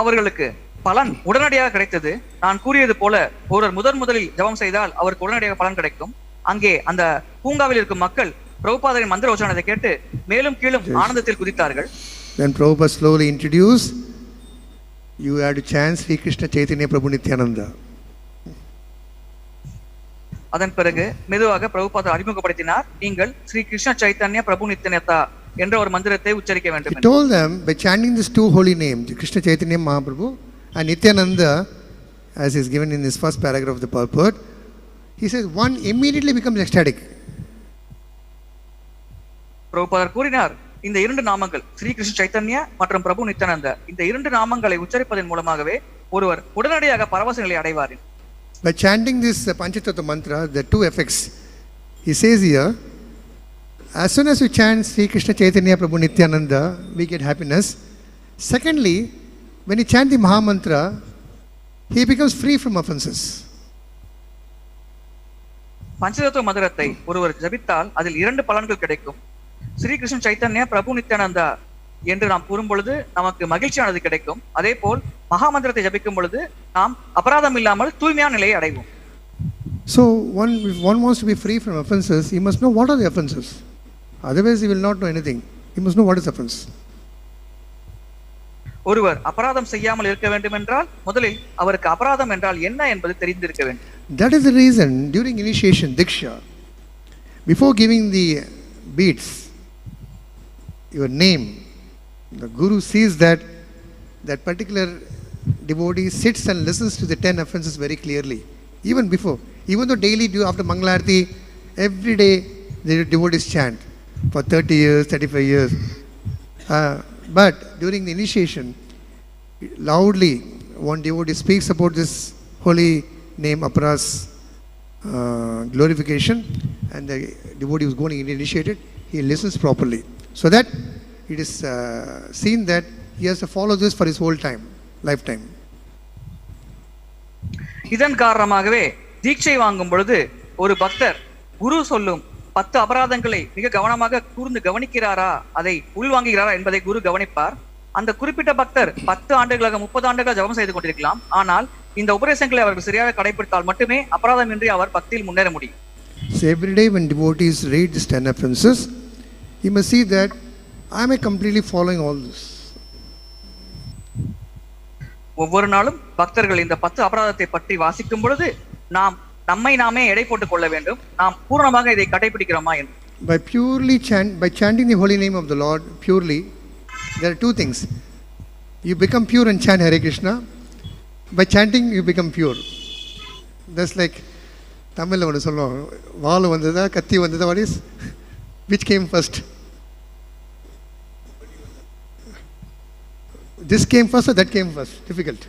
அவர்களுக்கு பலன் உடனடியாக கிடைத்தது. நான் கூறியது போல ஒருவர் முதலில் ஜெபம் செய்தால் அவருக்கு உடனடியாக பலன் கிடைக்கும். அங்கே அந்த பூங்காவில் இருக்கும் மக்கள் பிரபுபாதரின் மந்திர உச்சாரணத்தை கேட்டு மேலும் கீழும் ஆனந்தத்தில் குதித்தார்கள். Then Prabhupada slowly introduced, you had to chant Sri Krishna Chaitanya Prabhu Nityananda. அதன் பிறகு மெதுவாக பிரபுபாதர் அறிமுகப்படுத்தினார், நீங்கள் ஸ்ரீ கிருஷ்ண சைத்தன்ய பிரபு நித்யானந்தா என்ற ஒரு மந்திரத்தை உச்சரிக்க வேண்டும். He told them, by chanting these two holy names, Krishna Chaitanya Mahaprabhu and Nityananda, as is given in this first paragraph of the purport, he says one immediately becomes ecstatic. பிரபுபாதர் கூறினார், இந்த இரண்டு நாமங்கள் ஸ்ரீ கிருஷ்ண சைத்தன்ய மற்றும் பிரபு நித்யானந்த, இந்த இரண்டு நாமங்களை உச்சரிப்பதன் மூலமாகவே ஒருவர் உடனடியாக பரவச நிலை அடைவார். By chanting this Panchatattva mantra, the two effects, he says here, as soon as we chant Sri Krishna Chaitanya Prabhu Nityananda, we get happiness. Secondly, when you chant the Mahamantra, he becomes free from offenses. பஞ்சதத்துவ மந்திரத்தை ஒருவர் ஜபித்தால் அதில் இரண்டு பலன்கள் கிடைக்கும். ஸ்ரீ கிருஷ்ண சைத்தன்ய பிரபு நித்யானந்தா என்று நாம் கூறும் பொழுது நமக்கு மகிழ்ச்சியானது கிடைக்கும். அதே போல் மகாமந்திரத்தை ஜபிக்கும் பொழுது நாம் அபராதம் இல்லாமல் தூய்மையான நிலையை அடைவோம். So if one wants to be free from offenses, he must know what are the offenses. Otherwise he will not know anything. He must know what is offense. ஒருவர் அபராதம் செய்யாமல் இருக்க வேண்டும் என்றால் முதலில் அவருக்கு அபராதம் என்றால் என்ன என்பது தெரிந்திருக்க வேண்டும். That is the reason during initiation diksha, before giving the beads, your name, the guru sees that particular devotee sits and listens to the 10 offenses very clearly. Even before, even though daily after Mangalarti, every day the devotees chant for 30 years, 35 years. But during the initiation, loudly one devotee speaks about this holy name, Aparas glorification, and the devotee who is going to get initiated, he listens properly. So that it is seen that he has to follow this for his whole lifetime. இதன் காரணமாகவே தீட்சை வாங்கும் பொழுது ஒரு பக்தர் குரு சொல்லும் 10 அபராதங்களை மிக கவனமாக கூர்ந்து கவனிக்கிறாரா, அதை உள்வாங்குகிறாரா என்பதை குரு கவனிப்பார். அந்த குறிப்பிட்ட பக்தர் 10 ஆண்டுகளாக 30 ஆண்டுகளாக ஜபம் செய்து கொண்டிருக்கலாம். ஆனால் இந்த உபதேசங்களை அவர்கள் சரியாக கடைபிடித்தால் மட்டுமே அபராதமின்றி அவர் பக்தியில் முன்னேற முடியும். So every day when devotees read these 10 offenses, you must see that I am completely following all this. ஒவ்வொரு நாளும் பக்தர்கள் இந்த 10 அபராதத்தை பற்றி வாசிக்கும் பொழுது நாம் நம்மை நாமே எடை போட்டுக் கொள்ள வேண்டும். நாம் பூர்ணமாக இதை கடைபிடிக்கிறோமா என்று. By chanting the holy name of the Lord purely, there are two things. You become pure and chant Hare Krishna. By chanting you become pure. That's like Tamil வந்து சொல்லுவோம், வாள் வந்ததா கத்தி வந்ததா, what is which came first? This came first or that came first? Difficult.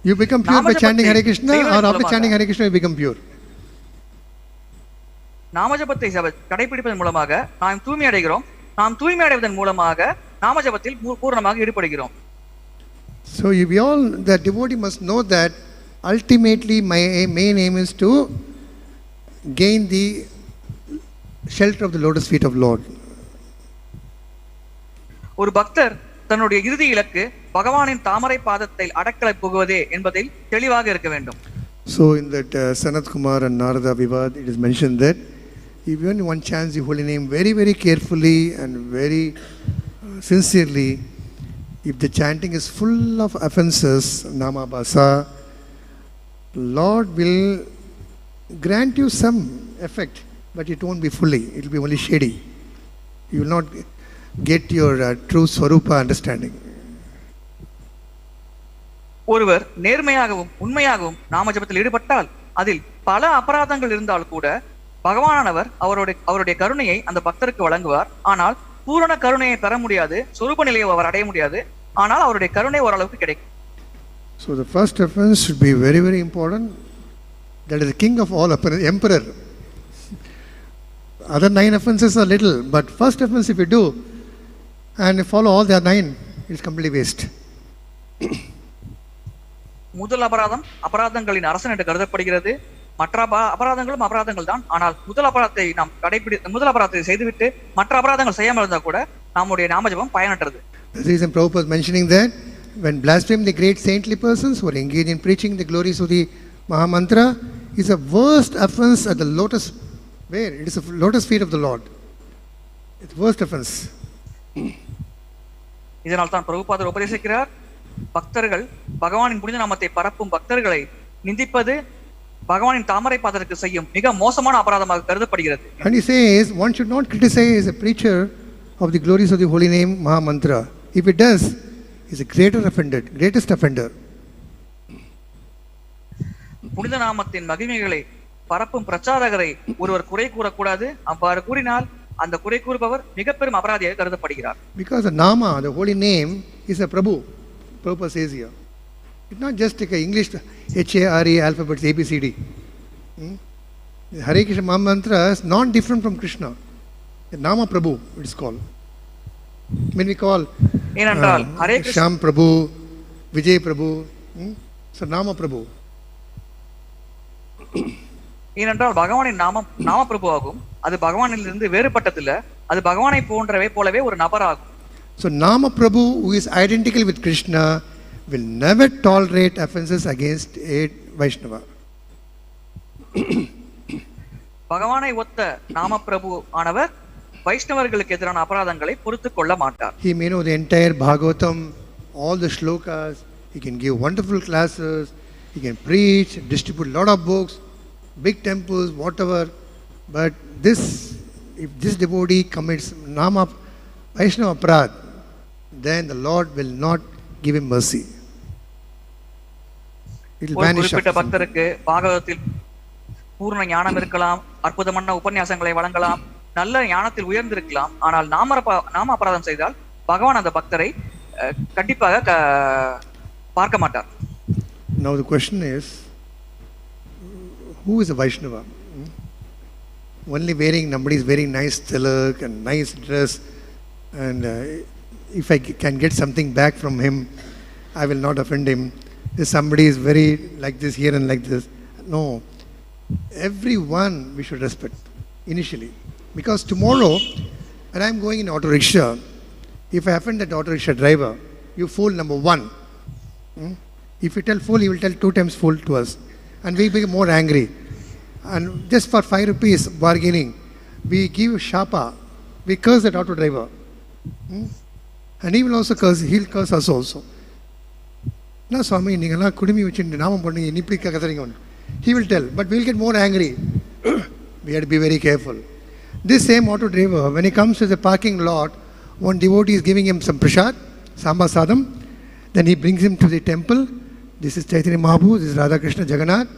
You become pure by chanting Hare Krishna, or after chanting Hare Krishna you become pure? நாமஜபத்தை கடைபிடிப்பதன் மூலமாக நாம் தூய்மை அடைகிறோம். நாம் தூய்மை அடைவதன் மூலமாக நாமஜபத்தில் பூர்ணமாக ஈடுபடுகிறோம். So we all, the devotee must know that ultimately my main aim is to gain the shelter of the lotus feet of Lord. ஒரு பக்தர் தன்னுடைய இறுதி இலக்கு பகவானின் தாமரை பாதத்தில் அடக்கலை புகுவதே என்பதில் தெளிவாக இருக்க வேண்டும். So in that Sanat Kumar and Narada Vivad, it is mentioned that if one chants the holy name very, very carefully and very sincerely, if the chanting is full of offenses, namabhasa, Lord will grant you some effect, but it won't be fully. It will be only shady. You will not get your true Swarupa understanding. ஒருவர் நேர்மையாகவும் உண்மையாகவும் நாமஜபத்தில் ஈடுபட்டால் அதில் பல அபராதங்கள் இருந்தால் கூட பகவானவர் அவருடைய கருணையை அந்த பக்தருக்கு வழங்குவார். ஆனால் பூரண கருணையை பெற முடியாது, சொரூப நிலையை அவர் அடைய முடியாது. ஆனால் அவருடைய கருணை ஓரளவுக்கு கிடைக்கும். So the first offense should be very, very important. That is the king of all emperor. Other 9 offenses are little, but first offense if you do and you follow all the 9, it's completely waste. முதல் அபராதங்களின் அரசன் என்று கருதப்படுகிறது. மற்ற அபராதங்களும் அபராதங்கள் தான். ஆனால் முதல் அபராதத்தை செய்துவிட்டு மற்ற அபராதங்கள் செய்யாமல் இருந்தால் கூட நம்முடைய நாமஜபம் பயனற்றது. The reason Prabhupada is mentioning that when blaspheme the great saintly persons who are engaged in preaching the glories of the Mahamantra is a worst offense at the lotus. Where? It is a lotus feet of the Lord. It's worst offense. இதனால் தான் பிரபுபாதர் உபதேசிக்கிறார், பக்தர்கள் பகவானின் புனித நாமத்தை பரப்பும் பக்தர்களை நிந்திப்பது பகவானின் தாமரை பாதருக்கு செய்யும் மிக மோசமான அபராதமாக கருதப்படுகிறது. And he says one should not criticize a preacher of the glories of the holy name Mahamantra. If it does, he is a greatest offender. புனித நாமத்தின் மகிமைகளை பரப்பும் பிரச்சாரகரை ஒருவர் குறை கூறக்கூடாது. அவ்வாறு கூறினால் அந்த குறை கூறுபவர் மிக பெரும் அபராதியாக கருதப்படுகிறார். Because the nama, the holy name, is a Prabhu. Prabhupada says here. It's not just like English H-A-R-E alphabets ABCD. Hare Krishna Mahamantra is not different from Krishna. The nama Prabhu it is called. When we call Sham Prabhu, Vijay Prabhu, so nama Prabhu. ஏனென்றால் பகவானின் நாம பிரபு ஆகும். அது பகவானிலிருந்து வேறுபட்டதில்ல. அது பகவானை போலவே ஒரு நபர் ஆகும். So Nama Prabhu, who is identical with Krishna, will never tolerate offenses against a Vaishnava. பகவானை ஒத்த நாம பிரபு ஆனவர் வைஷ்ணவர்களுக்கு எதிரான அபராதங்களை பொறுத்துக் கொள்ள மாட்டார். He may know the entire Bhagavatam, all the shlokas. He can give wonderful classes. He can preach, distribute a lot of books, big temples, whatever. But if this devotee commits Nama Vaishnava Aparad, then the Lord will not give him mercy. It will vanish. குறிப்பிட்ட பக்தருக்கு பாகவதத்தில் பூர்ண ஞானம் இருக்கலாம், அற்புதமான உபன்யாசங்களை வழங்கலாம், நல்ல ஞானத்தில் உயர்ந்திருக்கலாம். ஆனால் நாம அபராதம் செய்தால் பகவான் அந்த பக்தரை கண்டிப்பாக பார்க்க மாட்டார். Now the question is, who is a Vaishnava? Only somebody is wearing nice tilak and nice dress, and if I can get something back from him, I will not offend him. if somebody is very like this here and like this. No. Everyone we should respect initially. Because tomorrow, when I'm going in auto rickshaw, if I offend that auto rickshaw driver, you fool number one. If you tell fool, he will tell 2 times fool to us. And we become more angry. And just for 5 rupees bargaining, we give shapa. We curse that auto driver. And he will also curse, he'll curse us also. No, Swami, he will tell, but we will get more angry. We have to be very careful. This same auto driver, when he comes to the parking lot, one devotee is giving him some prasad, samba sadam, then he brings him to the temple. This is Chaitanya Mahaprabhu, this is Hare Krsna Jagannath,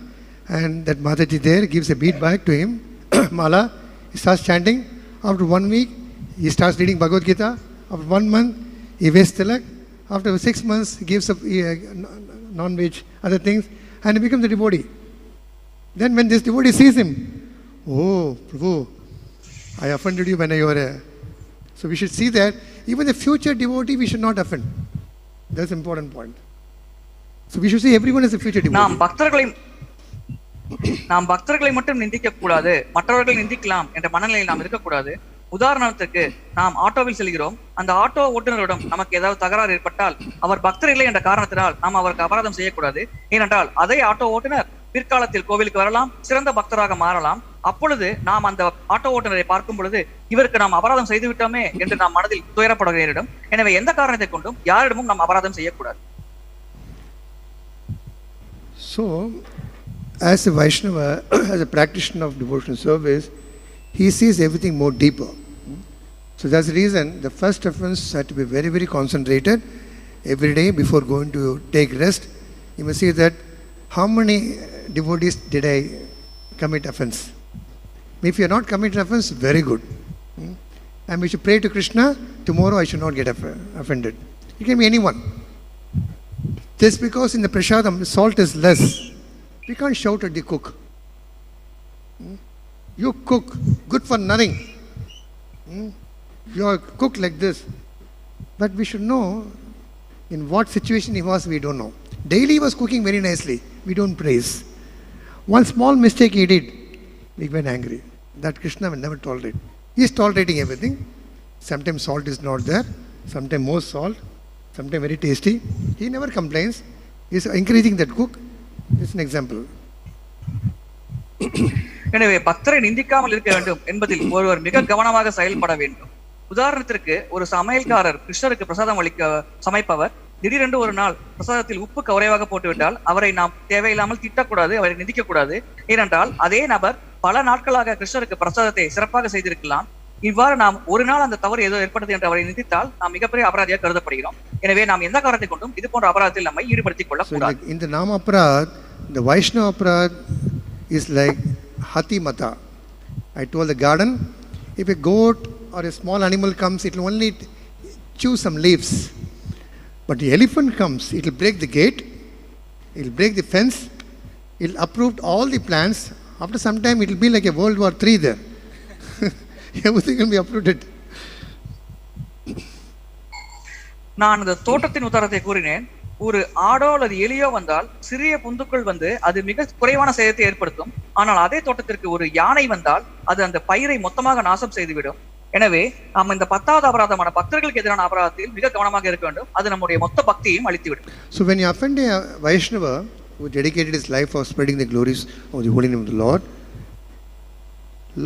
and that Mataji there gives a bead bag to him, mala. He starts chanting. After 1 week, he starts reading Bhagavad Gita. After 1 month, he wears tilak. After 6 months, he gives up non-veg, other things, and he becomes a devotee. Then when this devotee sees him, oh, Prabhu, I offended you when you were a... So we should see that even the future devotee, we should not offend. That's an important point. So we should see everyone as a future devotee. நாம் பக்தர்களை மட்டும் நிந்திக்க கூடாது, மற்றவர்களை நிந்திக்கலாம் என்ற மனநிலையில் நாம் இருக்கக்கூடாது. உதாரணத்துக்கு நாம் ஆட்டோவில் செல்கிறோம், அந்த ஆட்டோ ஓட்டுநரிடம் நமக்கு ஏதாவது தகராறு ஏற்பட்டால் அவர் பக்தர் இல்லை என்ற காரணத்தினால் நாம் அவருக்கு அபராதம் செய்யக்கூடாது. ஏனென்றால் அதே ஆட்டோ ஓட்டுநர் பிற்காலத்தில் கோவிலுக்கு வரலாம், சிறந்த பக்தராக மாறலாம். அப்பொழுது நாம் அந்த ஆட்டோ ஓட்டுநரை பார்க்கும் பொழுது இவருக்கு நாம் அபராதம் செய்து விட்டோமே என்று நாம் மனதில் துயரப்பட நேரிடும். எனவே எந்த காரணத்தை கொண்டும் யாரிடமும் நாம் அபராதம் செய்யக்கூடாது. So, as a Vaishnava, as a practitioner of devotional service, he sees everything more deeper. So that's the reason the first offense had to be very, very concentrated every day before going to take rest. You must see that how many devotees did I commit offense? If you are not committing offense, very good. And we should pray to Krishna, tomorrow I should not get offended. It can be anyone. Just because in the prasadam salt is less, we can't shout at the cook. You cook, good for nothing. You are cooked like this. But we should know in what situation he was, we don't know. Daily he was cooking very nicely. We don't praise. One small mistake he did, we went angry. That Krishna will never tolerate. He is tolerating everything. Sometimes salt is not there. Sometimes more salt. Sometimes very tasty. He never complains. He is encouraging that cook. This is an example. எனவே பக்தரை நிந்திக்காமல் இருக்க வேண்டும் என்பதில் ஒருவர் மிக கவனமாக செயல்பட வேண்டும். உதாரணத்திற்கு ஒரு சமையல்காரர் கிருஷ்ணருக்கு பிரசாதம் சமைப்பவர் திடீரென்று ஒரு நாள் பிரசாதத்தில் உப்பு குறைவாக போட்டுவிட்டால் அவரை நாம் தேவையில்லாமல் திட்டக்கூடாது, அவரை நிந்திக்க கூடாது. ஏனென்றால் அதே நபர் பல நாட்களாக கிருஷ்ணருக்கு பிரசாதத்தை சிறப்பாக செய்திருக்கலாம். இவ்வாறு நாம் ஒரு நாள் அந்த தவறு ஏதோ ஏற்பட்டது என்று அவரை நிந்தித்தால் நாம் மிகப்பெரிய அபராதியாக கருதப்படுகிறோம். எனவே நாம் எந்த காரணத்தை கொண்டும் இது போன்ற அபராதத்தில் நம்மை ஈடுபடுத்திக் கொள்ள கூடாது. In the Nama Aparad, the Vaishnava Aparad is like Hati Mata. I told the garden, if a goat or a small animal comes, it will only chew some leaves. But the elephant comes, it will break the gate, it will break the fence, it will uproot all the plants. After some time, it will be like a World War III there. Everything will be uprooted. நான் அந்த தோட்டத்தின் உதாரணத்தை கூறினேன். ஒரு ஆடோ அல்லது எலியோ வந்தால் சிறிய புந்துக்குள் வந்து அது மிக குறைவான சேதத்தை ஏற்படுத்தும். ஆனால் அதே தோட்டத்திற்கு ஒரு யானை வந்தால் அது அந்த பயிரை மொத்தமாக நாசம் செய்துவிடும். எனவே நாம் இந்த 10வது அபராதமான பக்தர்களுக்கு எதிரான அபராதத்தில் மிக கவனமாக இருக்க வேண்டும். அது நம்முடைய மொத்த பக்தியையும் அழித்துவிடும். So when you offend a Vaishnava who dedicated his life for spreading the glories of the holy name of the Lord,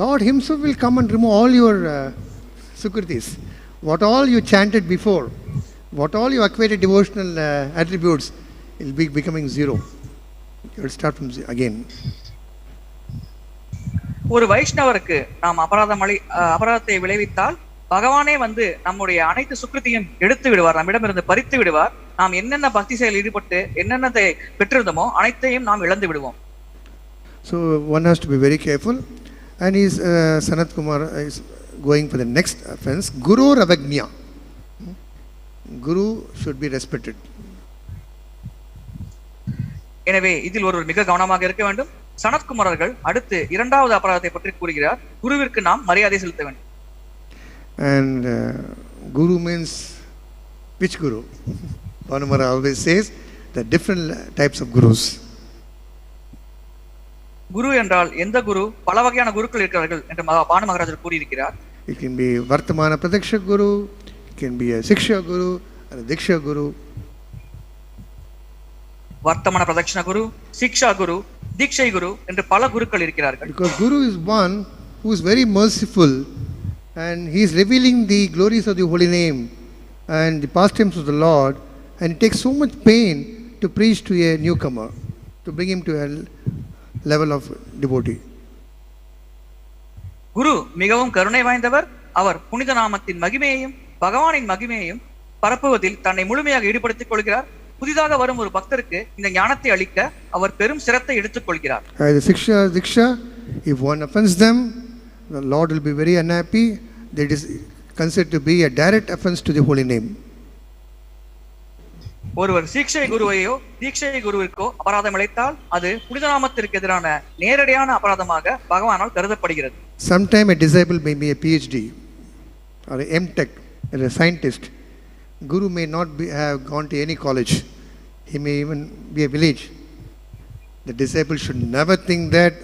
Lord himself will come and remove all your sukritis. What all you chanted before, what all you acquired devotional attributes, it will be becoming zero. You will start from again. ஒரு வைஷ்ணவருக்கு நாம் அபராதத்தை விளைவித்தால் பகவானே வந்து நம்முடைய அனைத்து சுக்கிரத்தையும் எடுத்து விடுவார், நம்மிடமிருந்து பறித்து விடுவார். நாம் என்னென்ன பக்தி செயல் ஈடுபட்டு என்னென்னதை பெற்றிருந்தோமோ அனைத்தையும் நாம் இழந்து விடுவோம். So one has to be very careful. And his Sanat Kumar is going for the next offense, Guru Ravagnya. Guru should be respected. எனவே இதில் ஒருவர் மிக கவனமாக இருக்க வேண்டும். சனத்குமார் அவர்கள் அடுத்து 2வது அபராதத்தை பற்றி கூறுகிறார். குருவிற்கு நாம் மரியாதை செலுத்த வேண்டும். And Guru means which Guru? Vanamara always says the different types of gurus. குரு என்றால் எந்த குரு? பல வகையான குருக்கள் இருக்கிறார்கள் என்று பானு மகாராஜர் கூறியிருக்கிறார். It can be Vartamana Pradaksha Guru, it can be a Siksha Guru or a Diksha Guru. வர்த்தமான பிரதக்ஷண குரு, சிக்ஷா குரு, தீக்ஷை குரு என்று பல குருக்கள் இருக்கிறார்கள். Because Guru is one who is very merciful and he is revealing the glories of the holy name and the pastimes of the Lord, and it takes so much pain to preach to a newcomer, to bring him to a level of devotee. குரு மிகவும் கருணை வாய்ந்தவர். அவர் புனித நாமத்தின் மகிமையையும் பகவானின் மகிமையையும் பரப்புவதில் தன்னை முழுமையாக ஈடுபடுத்திக் கொள்கிறார். புதிதாக வரும் ஒரு பக்தருக்கு இந்த ஞானத்தை அளிக்க அவர் பெரும் சிரத்தை எடுத்துக் கொள்கிறார். The Siksha, Diksha, if one offends them, the Lord will be very unhappy. That is considered to be a direct offense to the holy name. ஒருவர் சீக்ஷை குருவையோ தீக்ஷை குருவிற்கோ அபராதம் இழைத்தால் அது புனித நாமத்திற்கு எதிரான நேரடியான அபராதமாக பகவானால் கருதப்படுகிறது. Sometime a disciple may be a PhD or a M.Tech or a scientist. Guru may not have gone to any college. He may even be a village. The disciple should never think that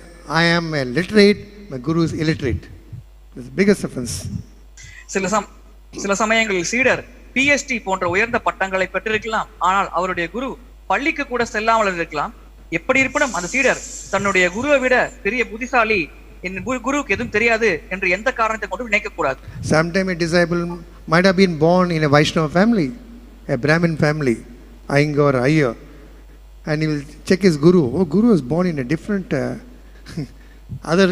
I am a literate, my guru is illiterate. That's the biggest offense. சில சமயங்களில் சீடர் PhD போன்ற உயர்ந்த பட்டங்களை பெற்றிருக்கலாம். ஆனால் அவருடைய குரு பள்ளிக்கு கூட செல்லாமல் இருக்கலாம். எப்படி இருப்பினும் அந்த சீடர் தன்னுடைய குருவை விட பெரிய புத்திசாலி, என் குருவுக்கு எதுவும் தெரியாது என்று எந்த காரணத்தை கொண்டு நினைக்க கூடாது. Sometime a disciple might have been born in a Vaishnava family, a Brahmin family, Iyengar or Iyer, and he will check his guru. Oh, guru was born in a different other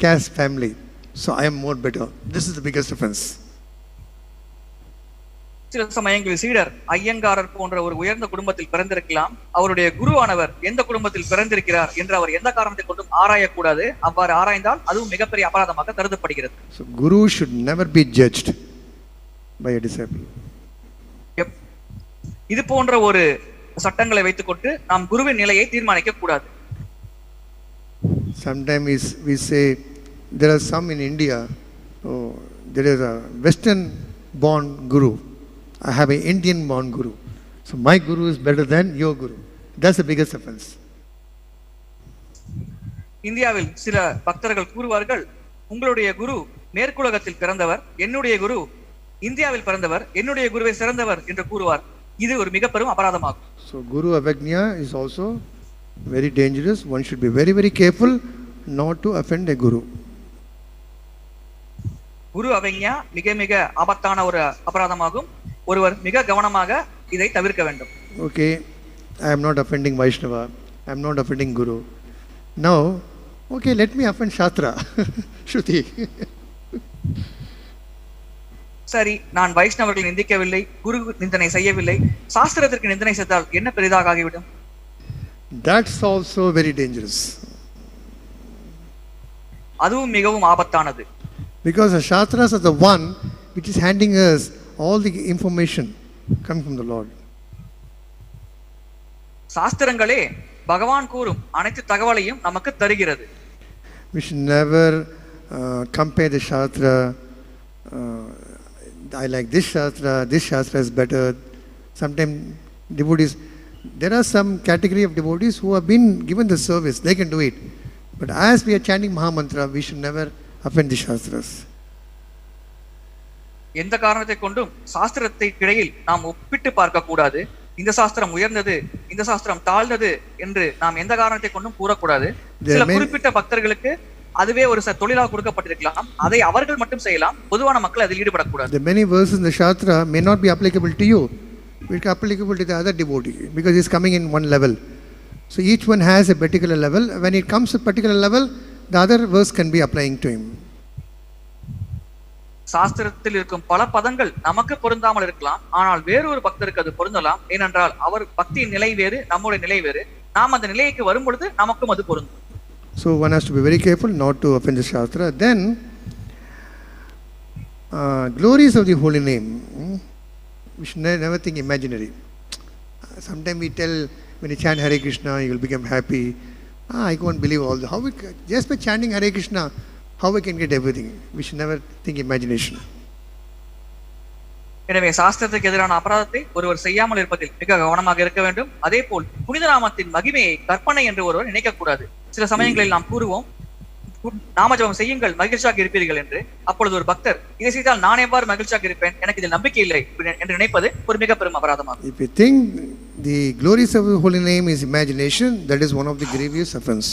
caste family, so I am more better. This is the biggest offense. சில சமயங்களில் சீடர் ஐயங்காரர் போன்ற ஒரு உயர்ந்த குடும்பத்தில் பிறந்திருக்கலாம். அவருடைய குருவானவர் எந்த குடும்பத்தில் பிறந்திருக்கிறார் என்று அவர் எந்த காரணத்தை கொண்டும் ஆராயக்கூடாது. அவ்வாறு ஆராய்ந்தால் அதுவும் மிகப்பெரிய அபராதமாக கருதப்படுகிறது. So guru should never be judged by a disciple. இது போன்ற ஒரு சட்டங்களை வைத்துக்கொண்டு நாம் குருவின் நிலையை தீர்மானிக்க கூடாது. Sometimes we say there are some in India, oh, there is a Western born guru. I have an Indian born guru. So my guru is better than your guru. That's the biggest offense. இந்தியாவில் சில பக்தர்கள் கூறுவார்கள், உங்களுடைய குரு மேற்குலகத்தில் பிறந்தவர், என்னுடைய குரு இந்தியாவில் பிறந்தவர், என்னுடைய குருவை சிறந்தவர் என்று கூறுவார். இது ஒரு மிக பெரும் அபராதமாகும். So guru avagnya is also very dangerous. One should be very, very careful not to offend a guru. குரு அவஞா மிக மிக ஆபத்தான ஒரு அபராதமாகும். ஒருவர் மிக கவனமாக இதை தவிர்க்க வேண்டும். Okay, I am not offending Vaishnava, I am not offending Guru. Now, okay, let me offend Shastra, Shruti. சரி, நான் வைஷ்ணவர்களை நிந்திக்கவில்லை, குரு நிந்தனை செய்யவில்லை, சாஸ்திரத்திற்கு நிந்தனை செய்தால் என்ன பெரிதாக ஆகிவிடும்? That's also very dangerous. அதுவும் மிகவும் ஆபத்தானது. Because the Shastras are the one which is handing us all the information coming from the Lord. சாஸ்திரங்களே பகவான் கூறும் அனைத்து தகவலையும் நமக்கு தருகிறது. We should never compare the Shastra. I like this Shastra is better. Sometimes devotees, there are some category of devotees who have been given the service, they can do it. But as we are chanting Mahamantra, we should never offend the Shastras. எந்த காரணத்தை கொண்டும் சாஸ்திரத்தை இடையில் நாம் ஒப்பிட்டு பார்க்க கூடாது. இந்த சாஸ்திரம் உயர்ந்தது, இந்த சாஸ்திரம் தாழ்ந்தது என்று நாம் எந்த காரணத்தை கொண்டும் கூறக்கூடாது. சில குறிப்பிட்ட பக்தர்களுக்கு அதுவே ஒரு தொழிலாக கொடுக்கப்பட்டிருக்கலாம், அதை அவர்கள் மட்டும் செய்யலாம், பொதுவான மக்கள் அதில் ஈடுபடக்கூடாது. The many verses in the Shastra may not be applicable to you, it is applicable to the other devotee because he is coming in one level. So each one has a particular level. When it comes to a particular level, the other verse can be applying to him. சாஸ்திரத்தில் இருக்கும் பல பதங்கள் நமக்கு பொருந்தாமல் இருக்கலாம், ஆனால் வேறொரு பக்தருக்கு அது பொருந்தலாம். ஏனென்றால் அவர் பக்தியின் நிலை வேறு, நம்முடைய நிலை வேறு. நாம் அந்த நிலைக்கு வரும் பொழுது நமக்கும் அது பொருந்தும். So one has to be very careful not to offend the Shastra. Then glories of the holy name, we should never think imaginary. Sometimes we tell, when you chant Hare Krishna, you will become happy. I can't believe all that. How we, just by chanting Hare Krishna, how we can get everything? We should never think imagination. எனவே சாஸ்திரத்துக்கு எதிரான அபராதத்தை ஒருவர் செய்யாமல் இருப்பதில் மிக கவனமாக இருக்க வேண்டும். அதே போல் புனித நாமத்தின் மகிமையை கற்பனை என்று ஒருவர் நினைக்கக்கூடாது. சில சமயங்களில் நாம் கூறுவோம், நாமஜபம் செய்யுங்கள் மகிழ்ச்சியாக இருப்பீர்கள் என்று. அப்பொழுது ஒரு பக்தர், இதை செய்தால் நான் எவ்வாறு மகிழ்ச்சியாக இருப்பேன், எனக்கு இதில் நம்பிக்கை இல்லை என்று நினைப்பது ஒரு மிக பெரும் அபராதமாகும். If you think the glories of the holy name is imagination, that is one of the grievous offense.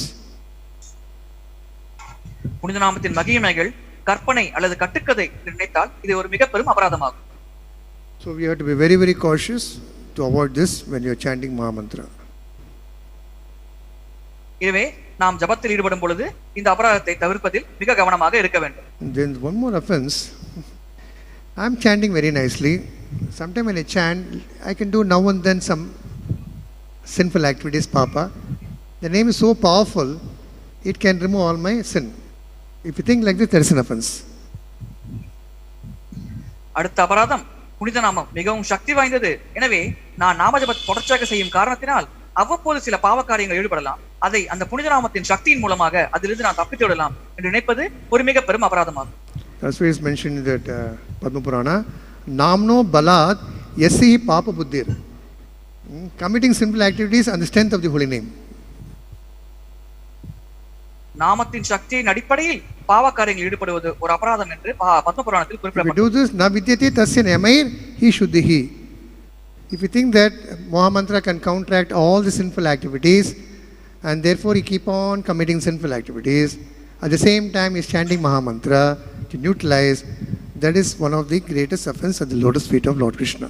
புனித நாமத்தின் மகிமைகள் கற்பனை அல்லது கட்டுக்கதை என்று நினைத்தால் இது ஒரு மிக பெரும் அபராதமாகும். So we have to be very, very cautious to avoid this when you are chanting Mahamantra. எனவே நாம் ஜபத்தில் ஈடுபடும் பொழுது இந்த அபராதத்தை தவிர்ப்பதில் மிக கவனமாக இருக்க வேண்டும். Then one more offense. I am chanting very nicely. Sometimes when I chant, I can do now and then some sinful activities, Papa. The name is so powerful, it can remove all my sin. If you think like this, there is an offense. அடுத்த அபராதம், புனித நாமம் மிகவும் சக்தி வாய்ந்தது. எனவே நான் நாமஜபத்தை தொடர்ச்சியாக செய்யும் காரணத்தினால் அவ்வப்போது சில பாவ காரியங்கள் ஈடுபடலாம். அதை அந்த புனித நாமத்தின் சக்தியின் மூலமாக அதிலிருந்து நான் தப்பித்து விடலாம் என்று நினைப்பது ஒரு மிக பெரும் அபராதமாகும். That's why it's mentioned in that Padma Purana, Namno Balad Yasi Papa Buddhir. Committing sinful activities on the strength of the holy name. நாமத்தின் சக்தியின் அடிப்படையில் பாவ காரியங்களில் ஈடுபடுவது ஒரு அபராதம் என்று பத்ம புராணத்தில் குறிப்பிடப்பட்டுள்ளது. If you do this, na vidyate tasya nemair hi shuddhihi. If you think that Mahamantra can counteract all the sinful activities and therefore you keep on committing sinful activities, at the same time is chanting Mahamantra to neutralize, that is one of the greatest offense at the lotus feet of Lord Krishna.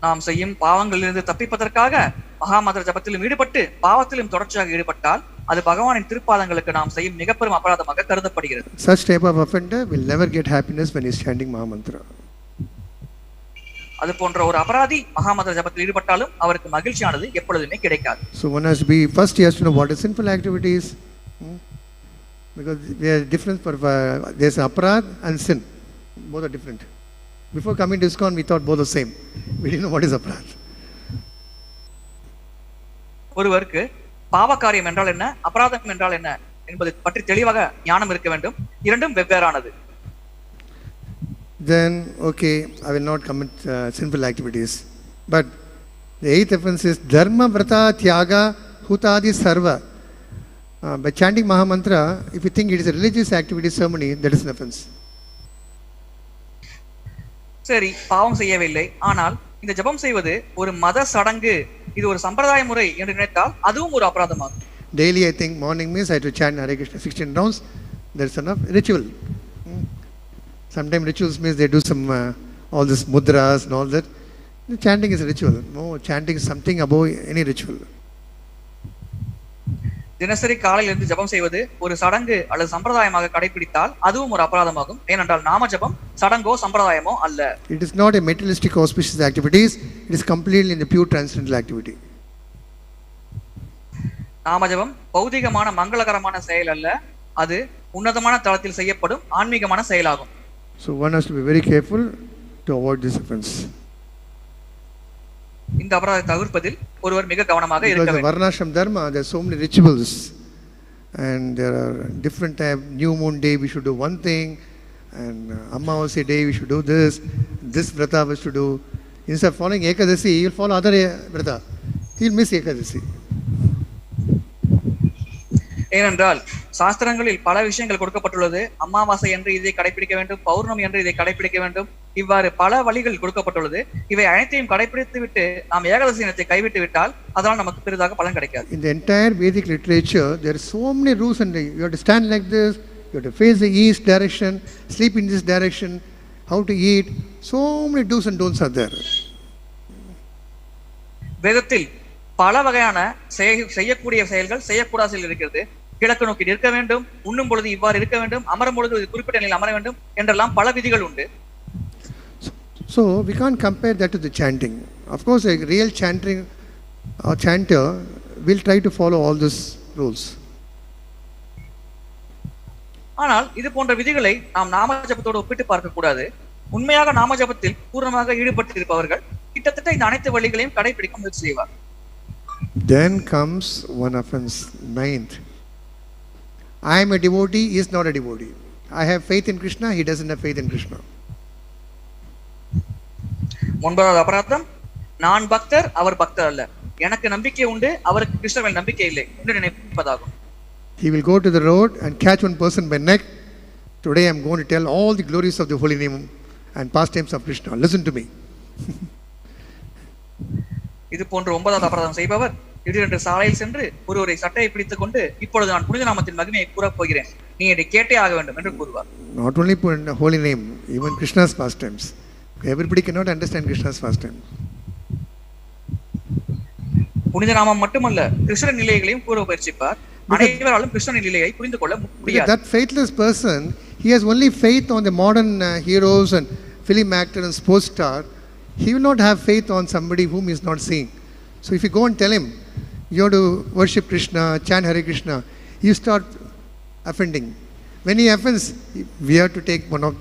நாம் செய்யும் பாவங்களிலிருந்து தப்பிப்பதற்காக மகாமந்திர ஜபத்திலும் ஈடுபட்டு பாவத்திலும் தொடர்ச்சியாக ஈடுபட்டால் அது பகவானின் திருப்பாதங்களுக்கு நாம் செய்யும் மிக பெரும் அபராதமாக கருதப்படுகிறது. Such type of offender will never get happiness when he is chanting Mahamantra. அது போன்ற ஒரு அபராதி மகாமந்திர ஜபத்தில் ஈடுபட்டாலும் அவருக்கு மகிழ்ச்சியானது எப்பொழுதுமே கிடைக்காது. So one has to be, first he has to know what is sinful activities, because there is difference for there is aparad and sin, both are different. Before coming to ISKCON we thought both the same. We didn't know what is aparad. ஒருவருக்கு பாவ காரியம் என்றால் என்ன, அபராதம் என்றால் என்ன என்பதை பற்றி தெளிவாக ஞானம் இருக்க வேண்டும். இரண்டும் வெவ்வேறானது. Then okay, I will not commit sinful activities. But the eighth offense is dharma vrata tyaga hutadi sarva. By chanting Mahamantra, if you think it is a religious activity ceremony, that is an offense. சரி, பாவம் செய்யவில்லை, ஆனால் இந்த ஜபம் செய்வது ஒரு மத சடங்கு, இது ஒரு சம்பிரதாய முறை என்று நினைத்தால் அதுவும் ஒரு அபராதமாகும். Daily I think morning means I have to chant Hare Krsna 16 rounds. That's enough ritual. Sometimes rituals means they do some all this mudras and all that. The chanting is a ritual. No, chanting is something above any ritual. தினசரி காலையில் இருந்து ஜபம் செய்வது ஒரு சடங்கு அல்லது சம்பிரதாயமாக கடைபிடித்தால் அதுவும் ஒரு அபராதமாகும். ஏனென்றால் நாம ஜபம் சடங்கோ சம்பிரதாயமோ அல்ல. It is not a materialistic auspicious activities. It is completely in the pure transcendental activity. நாம ஜபம் பௌதிகமான மங்களகரமான செயல் அல்ல, அது உன்னதமான தளத்தில் செய்யப்படும் ஆன்மீகமான செயலாகும். So one has to be very careful to avoid this offense. இந்த அபராதத்தை தவிர்ப்பதில் ஒருவர் மிக கவனமாக இருக்க வேண்டும். Because Varnashram Dharma, there are so many rituals and there are different type. New moon day we should do one thing, and Amavasya day we should do this vrata we should do. Instead of following Ekadasi, he will follow other vrata. He will miss Ekadasi. ஏனென்றால் சாஸ்திரங்களில் பல விஷயங்கள் கொடுக்கப்பட்டுள்ளது. அமாவாசை என்று இதை கடைபிடிக்க வேண்டும், பௌர்ணமி என்று இதை கடைபிடிக்க வேண்டும், இவ்வாறு பல வழிகள் கொடுக்கப்பட்டுள்ளது. இவை அனைத்தையும் கடைபிடித்து விட்டு நாம் ஏகாதசி தினத்தை கைவிட்டு விட்டால் அதனால் நமக்கு பெரிதாக பலன் கிடைக்காது. In the entire Vedic literature there are so many rules, and you have to stand like this, you have to face the east direction, sleep in this direction, how to eat, so many do's and don'ts are there. வேதத்தில் பல வகையான செய்யக்கூடிய செயல்கள் செய்யக்கூடாத செயல்கள் இருக்கிறது. கிழக்கு நோக்கி இருக்க வேண்டும், உண்ணும் பொழுது இவ்வாறு இருக்க வேண்டும், அமரும் பொழுது குறிப்பிட்ட நிலையில் அமர வேண்டும் என்றெல்லாம் பல விதிகள் உண்டு. So we can't compare that to the chanting. Of course a real chanting or chanter will try to follow all these rules. ஆனால் இது போன்ற விதிகளை நாம் நாம ஜபத்தோடு ஒப்பிட்டு பார்க்க கூடாது. உண்மையாக நாம ஜபத்தில் பூர்ணமாக ஈடுபட்டு இருப்பவர்கள் கிட்டத்தட்ட இந்த அனைத்து வழிகளையும் கடைபிடிக்க முயற்சி செய்வார். Then comes one offense, ninth. I am a devotee, he is not a devotee. I have faith in Krishna, he doesn't have faith in Krishna. ஒன்பதாவது அபராதம், நான் பக்தர் அவர் பக்தர் அல்ல, எனக்கு நம்பிக்கை உண்டு அவருக்கு கிருஷ்ணர் மேல் நம்பிக்கை இல்லை என்று நினைப்பதாகும். He will go to the road and catch one person by neck. Today I am going to tell all the glories of the holy name and pastimes of Krishna. Listen to me. இது போன்ற ஒன்பதாவது அபராதம் செய்பவர் திடீரென்று சாலையில் சென்று ஒருவரை சட்டையை பிடித்துக் கொண்டு, இப்பொழுது நான் புனித நாமத்தின் மகிமையை கூறப் போகிறேன், நீ என்னை கேட்டே ஆக வேண்டும் என்று கூறுவார். Not only holy name, even Krishna's pastimes. Everybody cannot understand Krishna's pastimes. புனித நாமம் மட்டுமல்ல, கிருஷ்ணன் நிலைகளையும் கூற முயற்சிப்பார். அனைவராலும் கிருஷ்ணனின் நிலையை புரிந்து கொள்ள முடியாது. That faithless person, he has only faith on the modern heroes and film actor and sports star. He will not have faith on somebody whom he is not seeing. So if you go and tell him, you have to worship Krishna, chant Hare Krishna, you start offending. When he offends, we have to take one of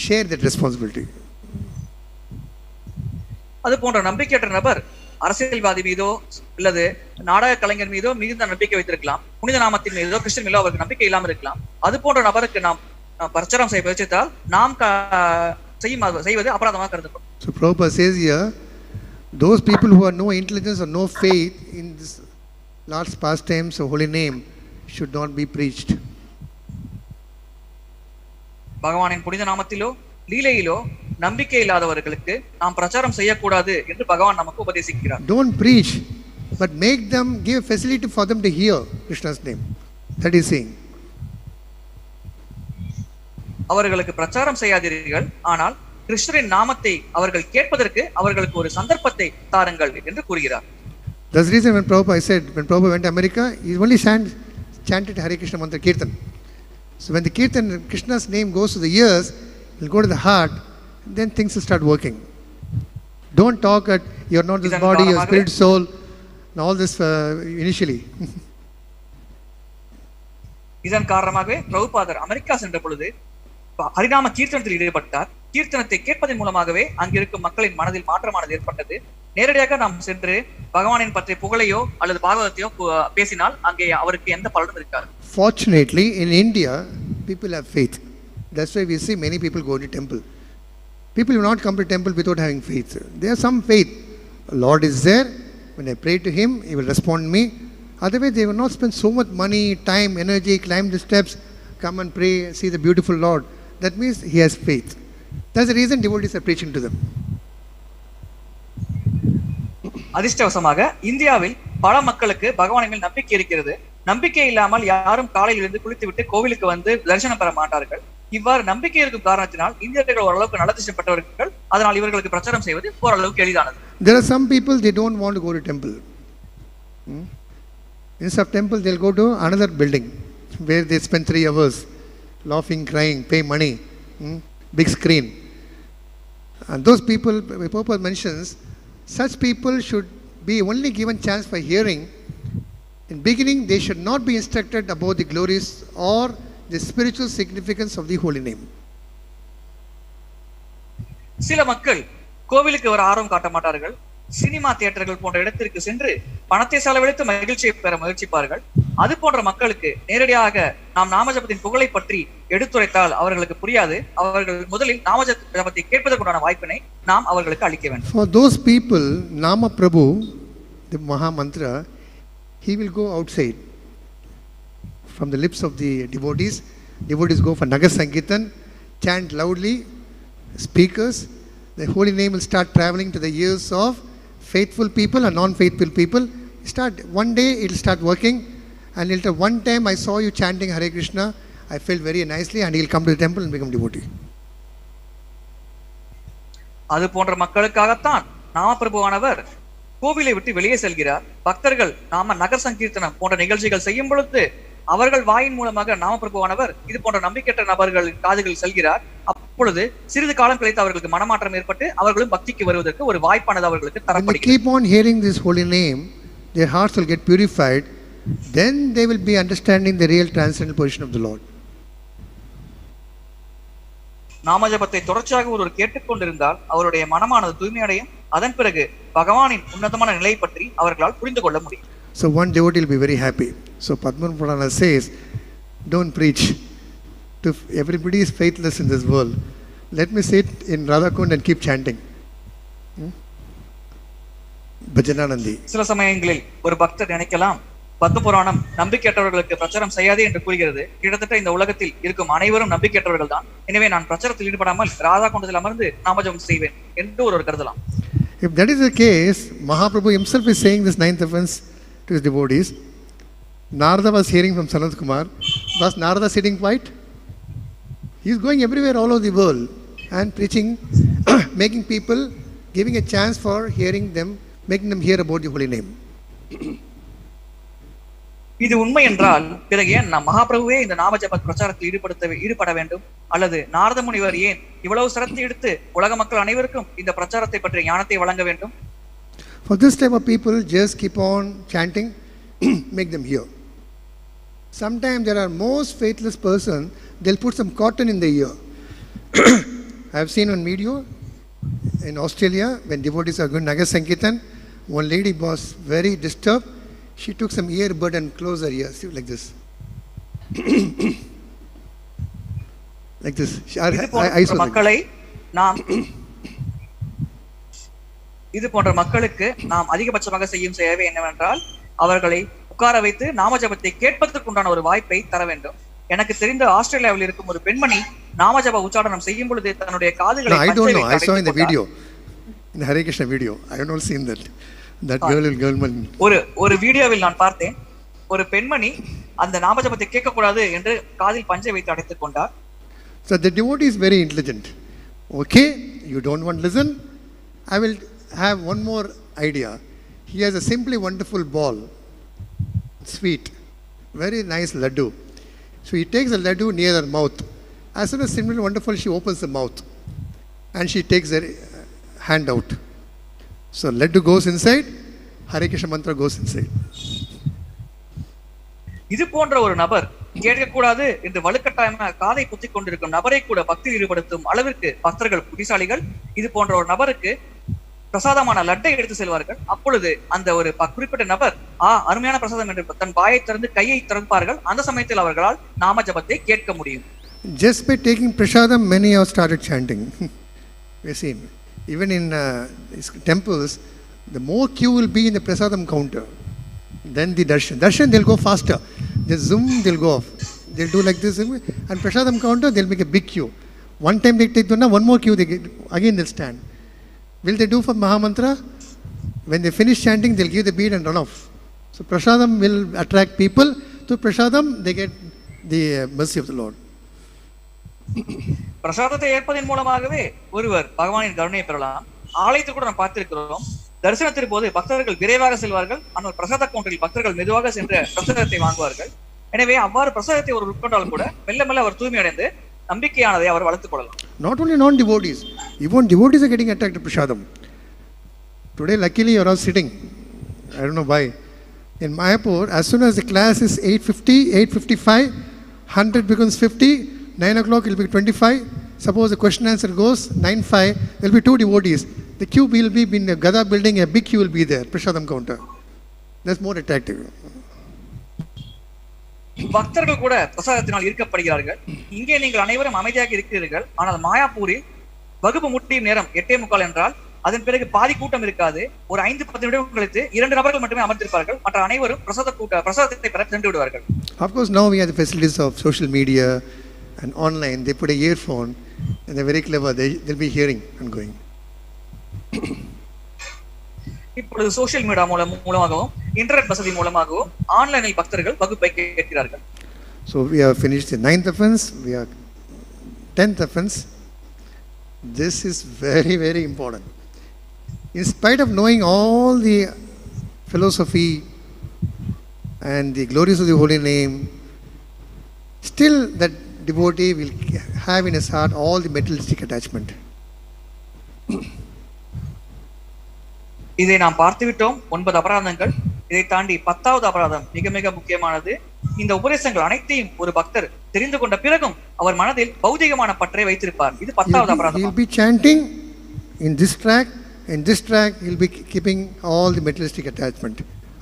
share that responsibility. அது போன்ற நம்பிக்கையற்ற நபர் அரசியல்வாதி மீதோ அல்லது நாடக கலைஞர் மீதோ மிகுந்த நம்பிக்கை வைத்திருக்கலாம். புனித நாமத்தின் மீதோ கிருஷ்ணன் மீதோ அவருக்கு நம்பிக்கை இல்லாமல் இருக்கலாம். அது போன்ற நபருக்கு நாம் பிரச்சாரம் செய்ய முயற்சித்தால் நாம் செய்வது அபராதமாக கருதப்படும். So Prabhupada says here, those people who have no intelligence or no faith in this Lord's pastimes or holy name should not be preached. பகவானின் புனித நாமத்திலோ லீலையிலோ நம்பிக்கை இல்லாதவர்களுக்கு நாம் பிரச்சாரம் செய்யக்கூடாது என்று பகவான் நமக்கு உபதேசிக்கிறார். Don't preach, but make them, give facility for them to hear Krishna's name. That is saying. அவர்களுக்கு பிரச்சாரம் செய்யாதீர்கள், ஆனால் கிருஷ்ணரின் நாமத்தை அவர்கள் கேட்பதற்கு அவர்களுக்கு ஒரு சந்தர்ப்பத்தை தாருங்கள் என்று கூறுகிறார். That's the reason when Prabhupada, I said, when Prabhupada went to America, he only chanted Hare Krishna mantra Kirtan. So when the Kirtan, Krishna's name goes to the ears, it will go to the heart, then things will start working. Don't talk at you're not this body, your spirit, soul, and all this initially. இதன் காரணமாகவே பிரபுபாதர் America சென்ற பொழுது ஹரிநாம கீர்த்தனத்தில் ஈடுபட்டார். கீர்த்தனத்தை கேட்பதன் மூலமாகவே அங்கிருக்கும் மக்களின் மனதில் மாற்றமானது ஏற்பட்டது. நேரடியாக நாம் சென்று பகவானின் பற்றிய புகழையோ அல்லது பாகவதத்தையோ பேசினால் அங்கே அவருக்கு எந்த பலனும் இருக்காது. Fortunately, in India, people have faith. That's why we see many people go to temple. People will not come to temple without having faith. There is some faith. Lord is there. When I pray to Him, He will respond to me. Otherwise, they will not spend so much money, time, energy, climb the steps, come and pray, see the beautiful Lord. That means he has faith. That's the reason devotees are preaching to them. அதிர்ஷ்டவசமாக இந்தியாவில் பல மக்களுக்கு பகவானின் மேல் நம்பிக்கை இருக்கிறது. நம்பிக்கை இல்லாமல் யாரும் காலையில் இருந்து குளித்துவிட்டு கோவிலுக்கு வந்து தரிசனம் பெற மாட்டார்கள். இவ்வாறு நம்பிக்கை இருக்கும் காரணத்தினால் இந்தியர்கள் ஓரளவுக்கு நலதிசைப்பட்டவர்கள், அதனால் இவர்களுக்கு பிரச்சாரம் செய்வது ஓரளவுக்கு எளிதானது. There are some people, they don't want to go to temple. Instead of temple, they'll go to another building where they spend 3 hours laughing, crying, pay money, big screen. And those people, Prabhupada mentions, such people should be only given chance for hearing. In beginning, they should not be instructed about the glories or the spiritual significance of the holy name. சில மக்கள் கோவிலுக்கு வர ஆர்வம் காட்ட மாட்டார்கள். Cinema தியேட்டர்கள் போன்ற இடத்திற்கு சென்று பணத்தை செலவழித்து மகிழ்ச்சியை பெற முயற்சிப்பார்கள். அது போன்ற மக்களுக்கு நேரடியாக நாம் நாமஜபத்தின் புகழை பற்றி எடுத்துரைத்தால் அவர்களுக்கு புரியாது. அவர்கள் முதலில் நாமஜபத்தை கேட்பதற்குண்டான வாய்ப்பினை நாம் அவர்களுக்கு அளிக்க வேண்டும். For those people, Nama Prabhu, the Maha Mantra, he will go outside from the lips of the devotees. Devotees go for Nagar Sankirtan, chant loudly, speakers. The holy name will start traveling to the ears of faithful people and non-faithful people. One day it will start working, and it'll tell, one time I saw you chanting Hare Krishna, I felt very nicely, and he'll come to the temple and become devotee. அது போன்ற மக்களுக்காகத்தான் நாமபிரபுவானவர் கோவிலை விட்டு வெளியே செல்கிறார். பக்தர்கள் நாம நகர் சங்கீர்த்தனம் போன்ற நிகழ்ச்சிகள் செய்யும் பொழுது அவர்கள் வாயின் மூலமாக நாமபிரபுவானவர் இது போன்ற நம்பிக்கையற்ற நபர்களின் காதுகளில் செல்கிறார். அப்பொழுது சிறிது காலம் கழித்து அவர்களுக்கு மனமாற்றம் ஏற்பட்டு அவர்களும் பக்திக்கு வருவதற்கு ஒரு வாய்ப்பானது அவர்களுக்கு தரப்படுகிறது. When they keep on hearing this holy name, their hearts will get purified. Then they will be understanding the real transcendental position of the Lord. நாமஜபத்தை தொடர்ச்சியாக ஒருவர் கேட்டுக்கொண்டிருந்தால் அவருடைய மனமானது தூய்மையடையும். அதன் பிறகு பகவானின் உன்னதமான நிலை பற்றி அவர்களால் புரிந்து கொள்ள முடியும். So one devotee will be very happy. So Padma says, don't preach. Everybody is faithless in this world. let me sit in Radhakund and keep chanting. Bhajananandi. சில சமயங்களில் ஒரு பக்தர் நினைக்கலாம், பத்ம புராணம் நம்பிக்கையற்றவர்களுக்கு பிரச்சாரம் செய்யாது என்று கூறுகிறது. கிட்டத்தட்ட இந்த உலகத்தில் இருக்கும் அனைவரும் நம்பிக்கையற்றவர்கள் தான். எனவே நான் பிரச்சாரத்தில் ஈடுபடாமல் ராதா குண்டத்தில் அமர்ந்து நாமஜபம் செய்வேன் என்று ஒருவர் கருதலாம். If that is the case, Mahaprabhu himself is saying this ninth offense to his devotees. Narada was hearing from Sanat Kumar. Was Narada sitting quiet? He is going everywhere all over the world and preaching, making people, giving a chance for hearing them, making them hear about the holy name. இது உண்மை என்றால் பிறகு ஏன் நம் மகாபிரபுவே இந்த நாமஜப பிரச்சாரத்தில் ஈடுபட வேண்டும்? அல்லது நாரத முனிவர் ஏன் இவ்வளவு சிரத்தை எடுத்து உலக மக்கள் அனைவருக்கும் இந்த பிரச்சாரத்தை பற்றிய ஞானத்தை வழங்க வேண்டும்? For this type of people, just keep on chanting, make them hear. Sometimes there are most faithless person, they'll put some cotton in the ear. I have seen one video in Australia when devotees are going Naga Sankirtan. One lady was very disturbed. She took some earbud and closed her ears like this. Like this. இது போன்ற மக்களுக்கு நாம் அதிகபட்சமாக செய்யும் சேவை என்னவென்றால் அவர்களை உட்கார வைத்து நாமஜபத்தை கேட்பதற்குண்டான ஒரு வாய்ப்பை தர வேண்டும். எனக்கு தெரிந்த ஆஸ்திரேலியாவில் இருக்கும் ஒரு பெண்மணி நாமஜப உச்சாரணம் செய்யும் பொழுது தன்னுடைய காதுகளை I don't know. I saw in the video. In the Hare Krsna video. I have not seen that. That girl. ஒரு வீடியோவில் நான் பார்த்தேன். ஒரு பெண்மணி அந்த நாமஜபத்தை கேட்க கூடாது என்று காதில் பஞ்சை வைத்து அடைத்துக் கொண்டார். So the devotee is very intelligent. Okay, you don't want to listen? I will have one more idea. He has a simply wonderful ball. Sweet. Very nice laddu. So he takes the laddu near her mouth. As soon as simply wonderful, she opens the mouth. And she takes her hand out. So laddu goes inside, Hare Krishna mantra goes inside. இது போன்ற ஒரு நபர் கேட்கக்கூடாது என்று வலுக்கட்டாயமாக காதை குத்திக் கொண்டிருக்கும் நபரை கூட பக்தியில் ஈடுபடுத்தும் அளவிற்கு பக்தர்கள் புத்திசாலிகள். இது போன்ற ஒரு நபருக்கு பிரசாதமான லட்டை எடுத்து செல்வார்கள். அப்பொழுது அந்த ஒரு குறிப்பிட்ட நபர் அருமையான பிரசாதம் என்று தன் வாயை திறந்து கையை திறப்பார்கள். அந்த சமயத்தில் அவர்களால் நாம ஜபத்தை கேட்க முடியும். Just by taking prasadam, many have started chanting. We have seen. Even in temples, the more queue will be in the prasadam counter. Then the darshan. Darshan, they'll go faster. They zoom, they'll go off. They'll do like this. And prasadam counter, they'll make a big queue. One time they take one more queue, again they'll stand. Will they do for Mahamantra? When they finish chanting, they'll give the bead and run off. So prasadam will attract people. Through prasadam, they get the mercy of the Lord. பிரசாதத்தை ஏற்பதன் மூலமாகவே ஒருவர் பகவானின் கருணையை பெறலாம். ஆலயத்தில் கூட நாம் பார்த்திருக்கிறோம். தரிசனத்தின் போது பக்தர்கள் விரைவாக செல்வார்கள். ஆனால் பிரசாத கவுண்டரில் பக்தர்கள் மெதுவாக சென்று பிரசாதத்தை வாங்குவார்கள். எனவே அவ்வாறு பிரசாதத்தை ஒரு உட்கொண்டாலும் கூட மெல்ல மெல்ல அவர் தூய்மை அடைந்து நம்பிக்கையானதை அவர் வளர்த்துக் கொள்ளலாம். Not only non-devotees, even devotees are getting attracted to prasadam. Today, luckily, you are all sitting. I don't know why. In Mayapur, as soon as the class is 8:50, 8:55, 100 becomes 50, 9 o'clock it will be 25. Suppose the question answer goes 9:05, there will be 2 devotees. The queue will be in the Gada building, a big queue will be there, prasadam counter. That's more attractive. பக்தர்கள் கூட பிரசாதத்தினால் ஈர்க்கப்படுகிறார்கள். இங்கே நீங்கள் அனைவரும் அமைதியாக இருக்கிறீர்கள். ஆனால் மாயாப்பூரில் வகுப்பு முடியும் நேரம் 8:45 என்றால் அதன் பிறகு பாதி கூட்டம் இருக்காது. ஒரு 5-10 நிமிடம் கழித்து 2 நபர்கள் மட்டுமே அமர்ந்திருப்பார்கள். மற்ற அனைவரும் பிரசாதத்தை பெற சென்று விடுவார்கள். Of course, now we have the facilities of social media and online. They put a earphone and they're very clever. They'll be hearing and going. இப்பொழுது சோஷியல் மீடியா மூலமாகவும் இன்டர்நெட் வசதி மூலமாகவும் ஆன்லைனில் பக்தர்கள் வகுப்பை கேட்கிறார்கள். So we have finished the 9th offense. We are 10th offense. This is very, very important. In spite of knowing all the philosophy and the glories of the holy name, still that devotee will have in his heart all the materialistic attachment. இதை நாம் பார்த்துவிட்டோம். 9 அபராதங்கள். இதை தாண்டி 10வது அபராதம் மிக மிக முக்கியமானது. இந்த உபதேசங்கள் அனைத்தையும் ஒரு பக்தர் தெரிந்து கொண்ட பிறகும் அவர் மனதில் பௌதிகமான பற்றை வைத்திருப்பார். இது 10வது அபராதம். He will be chanting in this track. In this track, he will be keeping all the materialistic attachment.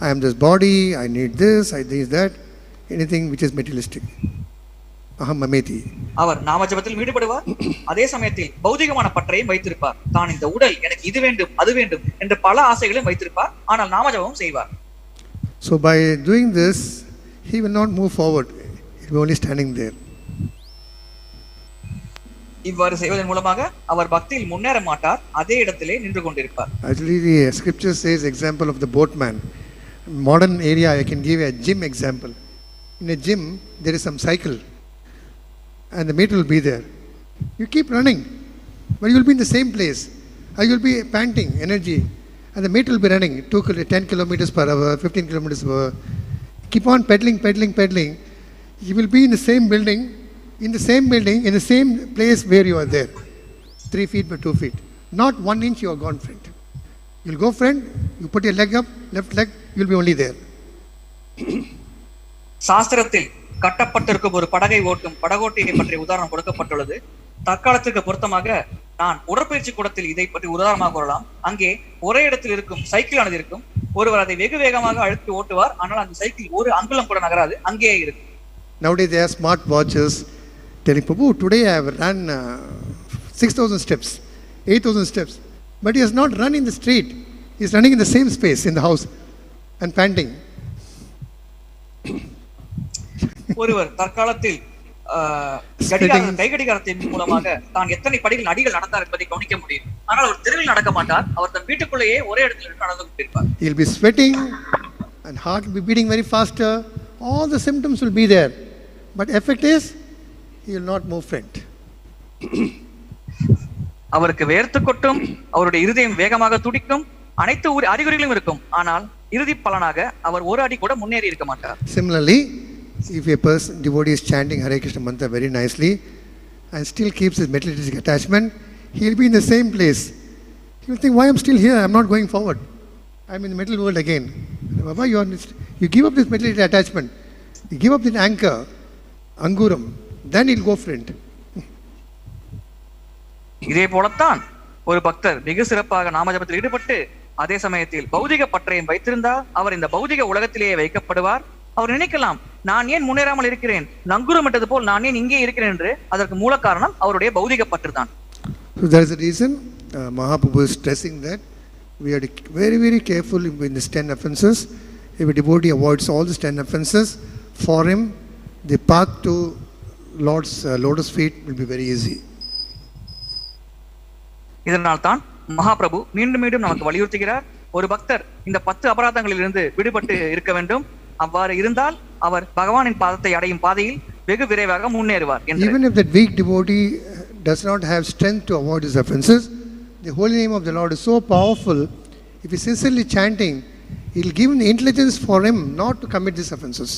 I am this body. I need this. I need that. Anything which is materialistic. aham mameti. அவர் நாம ஜபத்தில் ஈடுபடுவார், அதே சமயத்தில் பௌதிகமான பற்றையும் வைத்திருப்பார். தான் இந்த உடல் எனக்கு இது வேண்டும் அது வேண்டும் என்று பல ஆசைகளையும் வைத்திருப்பார், ஆனால் நாம ஜபமும் செய்வார். So by doing this, he will not move forward. He will be only standing there. இவ்வாறு செய்வதன் மூலமாக அவர் பக்தியில் முன்னேற மாட்டார், அதே இடத்திலே நின்று கொண்டிருப்பார். Actually, the scripture says example of the boatman. Modern area, I can give a gym example. In a gym, there is some cycle, and the meter will be there. You keep running, but you will be in the same place. You will be panting, energy, and the meter will be running 10 kilometers per hour, 15 kilometers per hour. Keep on pedaling, pedaling, pedaling. You will be in the same building, in the same place where you are there. 3 feet by 2 feet. Not 1 inch you are gone, friend. You will go, friend, you put your leg up, left leg, you will be only there. சாஸ்திரத்தில் கட்டப்பட்டிருக்கும் ஒரு படகை ஓட்டும் படகோட்டியை பற்றி உதாரணம் கொடுக்கப்பட்டுள்ளது. தற்காலத்திற்கு பொருத்தமாக நான் உடற்பயிற்சி கூடத்தில் இதை பற்றி உதாரணமாக கூறலாம். அங்கே ஒரே இடத்தில் இருக்கும் சைக்கிள் ஆனது இருக்கும். ஒருவர் அதை வெகு வேகமாக அழுத்தி ஓட்டுவார், ஆனால் அந்த சைக்கிள் ஒரு அங்குலம் கூட நகராது, அங்கேயே இருக்கும். Nowadays there are smart watches telling Prabhu, today I have run 6,000 steps, 8,000 steps. But he has not run in the street. He is running in the same space in the house and panting. ஒருவர் தற்காலத்தில் கைகடிகாரத்தின் மூலமாக தான் எத்தனை படிகள் அடிகள் நடந்தார் என்பதை கவனிக்க முடியும். ஆனால் அவர் தெருவில் நடக்க மாட்டார், அவர் தன் வீட்டுக்குள்ளேயே ஒரே இடத்தில் நடந்து கொண்டிருப்பார். He will be sweating and heart will be beating very faster. All the symptoms will be there, but effect is he will not move, friend. அவருக்கு வேர்த்து கொட்டும், அவருடைய இருதயம் வேகமாக துடிக்கும், அனைத்து அறிகுறிகளும் இருக்கும், ஆனால் இறுதி பலனாக அவர் ஒரு அடி கூட முன்னேறி இருக்க மாட்டார். Similarly, if a person devotee is chanting Hare Krishna mantra very nicely and still keeps his materialistic attachment, he will be in the same place. He will think, why I am still here? I am not going forward. I am in the material world again. Baba, you give up this materialistic attachment. You give up this anchor, anguram. Then he will go, friend. இதே போலத்தான் ஒரு பக்தர் மிக சிறப்பாக நாமஜபத்தில் ஈடுபட்டு அதே சமயத்தில் பௌதிக பற்றையும் வைத்திருந்தால் அவர் இந்த பௌதிக உலகத்திலேயே வைக்கப்படுவார். அவர் நினைக்கலாம், நான் ஏன் முன்னேறாமல் இருக்கிறேன், நங்குரமிட்டது போல் நான் ஏன் இங்கே இருக்கிறேன் என்று. அதற்கு மூல காரணம் அவருடைய பௌதிக பற்று தான். So there is a reason Mahaprabhu is stressing that we are very, very careful in these 10 offenses. If a devotee avoids all these 10 offenses, for him the path to Lord's lotus feet will be very easy. இதனால் தான் மகாபிரபு மீண்டும் மீண்டும் நமக்கு வலியுறுத்துகிறார், ஒரு பக்தர் இந்த 10 அபராதங்களில் இருந்து விடுபட்டு இருக்க வேண்டும். அவ்வாறு இருந்தால் அவர் பகவானின் பாதத்தை அடையும் பாதையில் வெகு விரைவாக முன்னேறுவார். Even if that weak devotee does not have strength to avoid his offenses, the holy name of the Lord is so powerful. If he is sincerely chanting, he will give him the intelligence for him not to commit these offenses.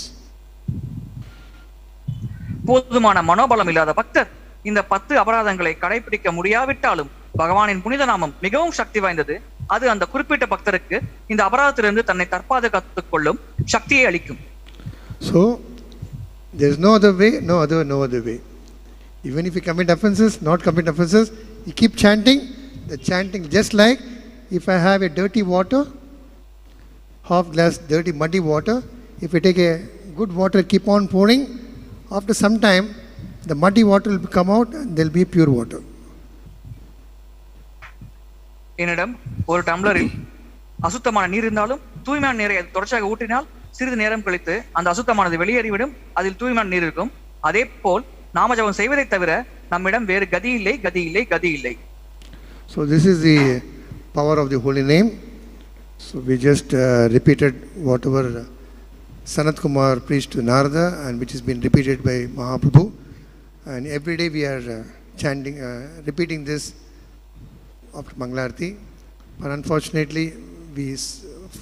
போதுமான மனோபலம் இல்லாத பக்தர் இந்த 10 அபராதங்களை கடைபிடிக்க முடியாவிட்டாலும் பகவானின் புனித நாமம் மிகவும் சக்தி வாய்ந்தது. அது அந்த குறிப்பிட்ட பக்தருக்கு இந்த அபராதத்திலிருந்து தன்னை தற்பாதுகாத்துக் கொள்ளும் சக்தியை அளிக்கும். So there is no other way, no other way. Even if you commit offenses, not commit offenses, you keep chanting. The chanting, just like if I have a dirty water, half glass dirty muddy water, if you take a good water, keep on pouring, after some time the muddy water will come out and there will be pure water. என்னிடம் ஒரு டம்ளரில் அசுத்தமான நீர் இருந்தாலும் தூய்மையான நீரை தொடர்ச்சியாக ஊற்றினால் சிறிது நேரம் கழித்து அந்த அசுத்தமானது வெளியேறிவிடும், அதில் தூய்மையான நீர் இருக்கும். அதே போல் நாமஜபம் செய்வதை தவிர நம்மிடம் வேறு கதி இல்லை. So this is the power of the holy name. So we just repeated whatever Sanat Kumar preached to Narada and which has been repeated by Mahaprabhu, and every day we are chanting, repeating this after Mangalarti, but unfortunately we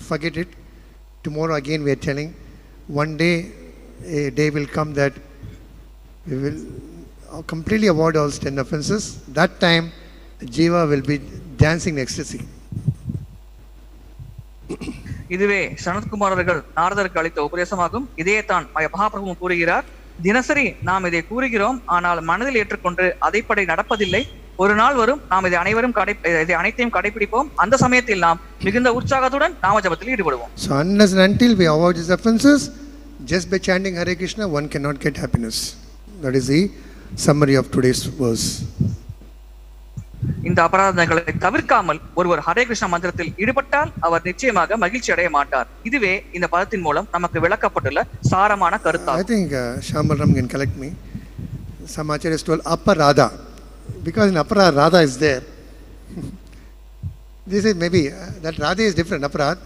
forget it. Tomorrow again we are telling, one day a day will come that we will completely avoid all 10 offenses. That time the jiva will be dancing in ecstasy. இதுவே சனத்குமார் அவர்கள் நாரதருக்கு அளித்த உபதேசமாகும். இதையே தான் மகாபிரபு கூறுகிறார், தினசரி நாம் இதை கூறுகிறோம், ஆனால் மனதில் ஏற்றுக்கொண்டு அதைப்படி நடப்பதில்லை. ஒரு நாள் வரும், நாம் இதை அனைத்தையும் கடைபிடிப்போம். அந்த சமயத்தில் நாம் மிகுந்த உற்சாகத்துடன் நாம ஜபத்தில் ஈடுபடுவோம். So unless and until we avoid these offenses, just by chanting Hare Krishna, one cannot get happiness. That is the summary of today's verse. இந்த அபராதங்களை தவிர்க்காமல் ஒருவர் ஹரே கிருஷ்ண மந்திரத்தில் ஈடுபட்டால் அவர் நிச்சயமாக மகிழ்ச்சி அடைய மாட்டார். இதுவே இந்த பதத்தின் மூலம் நமக்கு விளக்கப்பட்டுள்ள சாரமான கருத்தாகும். I think Shambharam can correct me. Some acharyas told aparadha, because in aparadha radha is there. They say maybe that radhe is different, aparadha,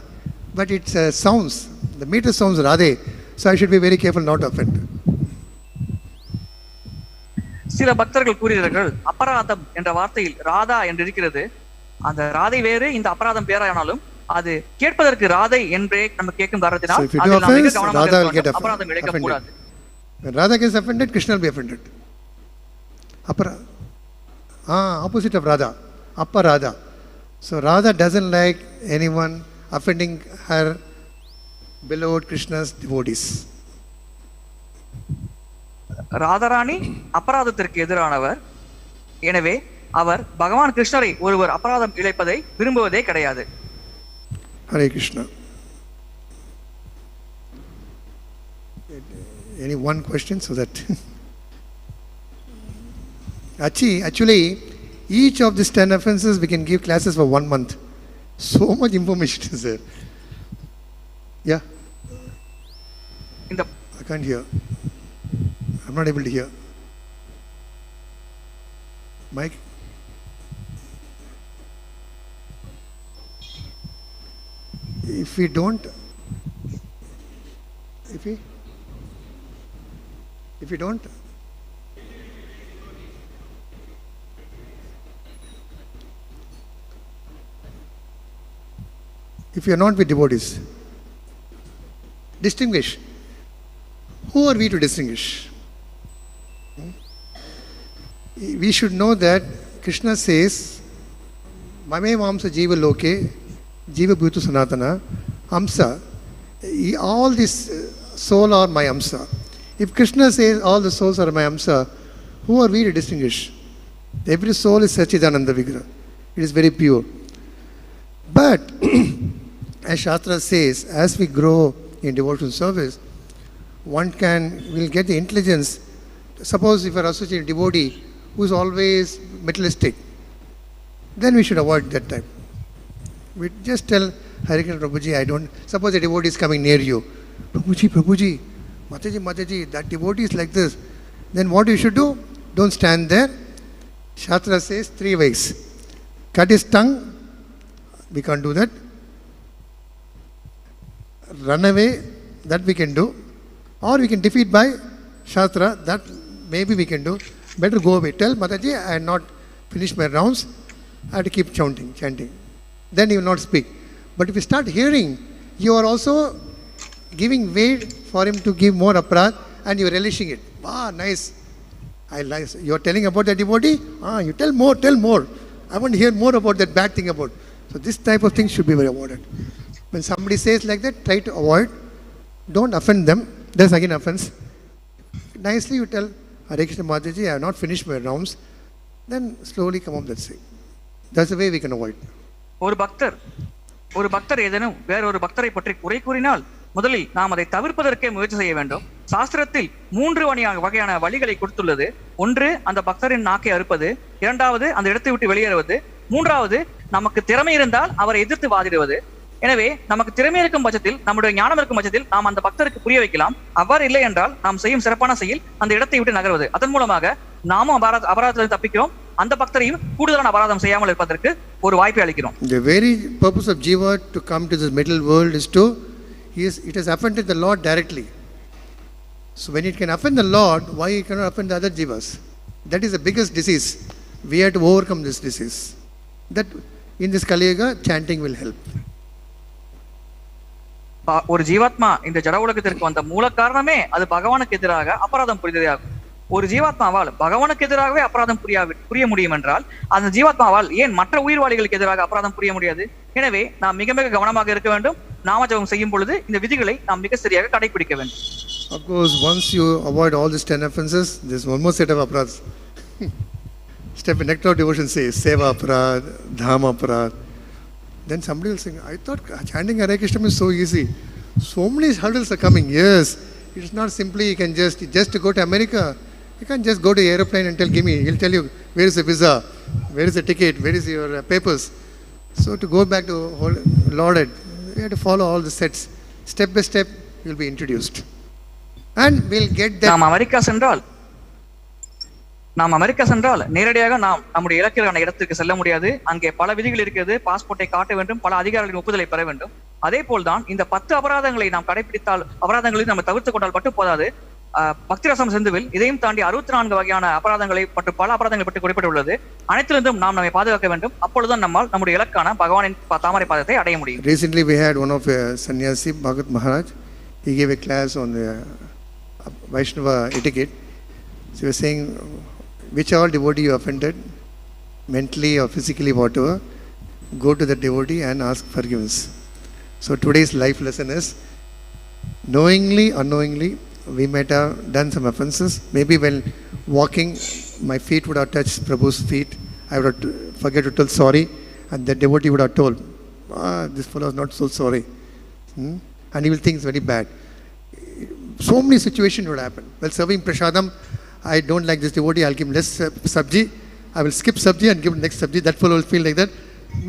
but it sounds, the meter sounds radhe, so I should be very careful not to offend. சில பக்தர்கள் கூறுகிறார்கள் அபராதம் என்ற வார்த்தையில் ராதா என்று இருக்கிறது. அந்த ராதை வேறு, இந்த அபராதம் வேறானாலும் அது கேட்பதற்கு ராதை என்றே நம்ம கேட்கும் காரணத்தினால் அதில் நாம் மிக கவனமாக இருக்க வேண்டும். அபராதம் இழைக்கக்கூடாது. When Radha gets offended, Krishna will be offended. Opposite of Radha, aparadha. So Radha doesn't like anyone offending her beloved Krishna's devotees. Radharani அபராதத்திற்கு எதிரானவர். எனவே அவர் பகவான் கிருஷ்ணரை ஒருவர் அபராதம் இழைப்பதை விரும்புவதே கிடையாது. Hare Krishna. Any one question so that actually each of these 10 offenses we can give classes for 1 month. So much information is there. Yeah. I can't hear. I'm not able to hear. Mike? If we don't, if we don't, if we are not with devotees, distinguish. Who are we to distinguish? We should know that Krishna says, Mame Mamsa Jiva Loke, Jiva Bhutu Sanatana, Amsa. All this soul are my Amsa. If Krishna says all the souls are my Amsa, who are we to distinguish? Every soul is Sachidananda Vigraha. It is very pure. But, as Shastra says, as we grow in devotional service, one will get the intelligence. Suppose if you are associated with a devotee who is always materialistic, then we should avoid that type. We just tell Hare Krsna Prabhuji, suppose a devotee is coming near you. Prabhuji, Mataji, that devotee is like this. Then what you should do? Don't stand there. Shastra says 3 ways. Cut his tongue. We can't do that. Run away. That we can do. Or we can defeat by Shastra. That maybe we can do. Better go away. Tell Mataji, I have not finished my rounds. I have to keep chanting. Then he will not speak. But if you start hearing, you are also giving way for him to give more aparadh and you are relishing it. Nice. I like. You are telling about that devotee? You tell more. I want to hear more about that bad thing about. So this type of thing should be very avoided. When somebody says like that, try to avoid. Don't offend them. That's again offense. Nicely you tell, Hare Krishna Mataji, I have not finished my rounds. Then slowly come up that say. That's the way we can avoid. ஒரு பக்தர் ஏதேனும் வேறொரு பக்தரை பற்றி குறை கூறினால் முதலில் நாம் அதை தவிர்ப்பதற்கே முயற்சி செய்ய வேண்டும். சாஸ்திரத்தில் 3 வகையான வழிகளை கொடுத்துள்ளது. ஒன்று, அந்த பக்தரின் நாக்கை அறுப்பது. 2வது, அந்த இடத்தை விட்டு வெளியேறுவது. 3வது, நமக்கு திறமை இருந்தால் அவரை எதிர்த்து வாதிடுவது. எனவே நமக்கு திறமை இருக்கும் பட்சத்தில், நம்முடைய ஞானம் இருக்கும் பட்சத்தில் நாம் அந்த பக்தருக்கு புரிய வைக்கலாம். அவ்வாறு இல்லை என்றால் நாம் செய்யும் சிறப்பான செயல் அந்த இடத்தை விட்டு நகர்வது. அதன் மூலமாக நாமும் அபராதத்தில் தப்பிக்கிறோம், அந்த பக்தரையும் கூடுதலான அபராதம் செய்யாமல் இருப்பதற்கு ஒரு வாய்ப்பை அளிக்கிறோம். The very purpose of Jiva to come to this middle world is to, it has offended the Lord directly. So when it can offend the Lord, why it cannot offend the other Jivas? That is the biggest disease. We have to overcome this disease. That in this Kali Yuga, chanting will help. ஒரு ஜீவாத்மா இந்த ஜட உலகத்திற்கு வந்த மூல காரணமே அது பகவானுக்கு எதிராக அபராதம் புரிந்ததே ஆகும். ஒரு ஜீவாத்மாவால் பகவானுக்கு எதிராகவே அபராதம் புரிய முடியும் என்றால் அந்த ஜீவாத்மாவால் ஏன் மற்ற உயிர்வாளிகளுக்கு எதிராக அபராதம் புரிய முடியாது? எனவே நாம் மிக மிக கவனமாக இருக்க வேண்டும். நாமஜபம் செய்யும் பொழுது இந்த விதிகளை நாம் மிக சரியாக கடைபிடிக்க வேண்டும். Of course, once you avoid all these 10 offenses, there's one more set of aparadhs. Step in nectar of devotion says, Seva aparadh, Dhama aparadh. Then somebody will say, I thought chanting Hare Krishna is so easy. So many hurdles are coming. Yes, it's not simply you can just to go to America, You can't just go to the aeroplane and tell, give me. He'll tell you, where is the visa? Where is the ticket? Where is your papers? So to go back to Lorded, you have to follow all the sets. Step by step, you'll be introduced. And we'll get that. நாம் America சென்றால் நேரடியாக நாம் நம்முடைய இலக்கிற்கான இடத்துக்கு செல்ல முடியாது. அங்கே பல விதிகள் இருக்கிறது. பாஸ்போர்ட்டை காட்ட வேண்டும், பல அதிகாரிகளின் ஒப்புதலை பெற வேண்டும். அதே போல்தான் இந்த 10 அபராதங்களை நாம் கடைபிடித்தால், அபராதங்களை நம்ம தவிர்த்து கொண்டால் மட்டும் போதாது. பக்தி ரசம் சிந்துவில் இதையும் தாண்டி 64 வகையான அபராதங்களை பற்றி, பல அபராதங்களை பற்றி குறிப்பிட்டுள்ளது. அனைத்திலிருந்தும் நாம் நம்மை பாதுகாக்க வேண்டும். அப்பொழுதுதான் நம்மால் நம்முடைய இலக்கான பகவானின் தாமரை பாதத்தை அடைய முடியும். Recently we had one of Sannyasi Bhagat Maharaj. He gave a class on the Vaishnava etiquette. So he was saying, which all devotee you offended, mentally or physically, whatever, go to the devotee and ask forgiveness. So today's life lesson is, knowingly, unknowingly, we might have done some offenses. Maybe when walking, my feet would have touched Prabhu's feet. I would have forget to tell sorry, and the devotee would have told, this fellow is not so sorry. And he will think it's very bad. So many situations would happen. While serving prasadam, I don't like this devotee, I'll give him less sabji. I will skip sabji and give him next sabji. That fellow will feel like that.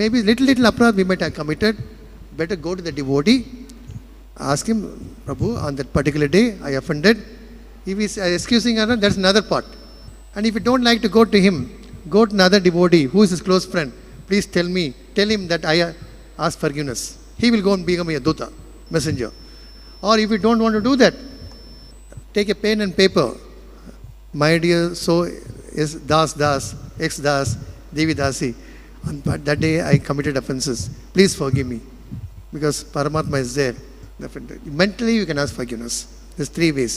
Maybe little aparad we might have committed. Better go to the devotee, ask him, Prabhu, on that particular day I offended. If he's excusing her, that's another part. And if you don't like to go to him, go to another devotee who is his close friend. Please tell him that I ask forgiveness. He will go and become a duta, messenger. Or if you don't want to do that, take a pen and paper. My dear, so is Das, ex-Das, Devi Dasi. On that day I committed offenses. Please forgive me. Because Paramatma is there. Mentally you can ask forgiveness. There's 3 ways.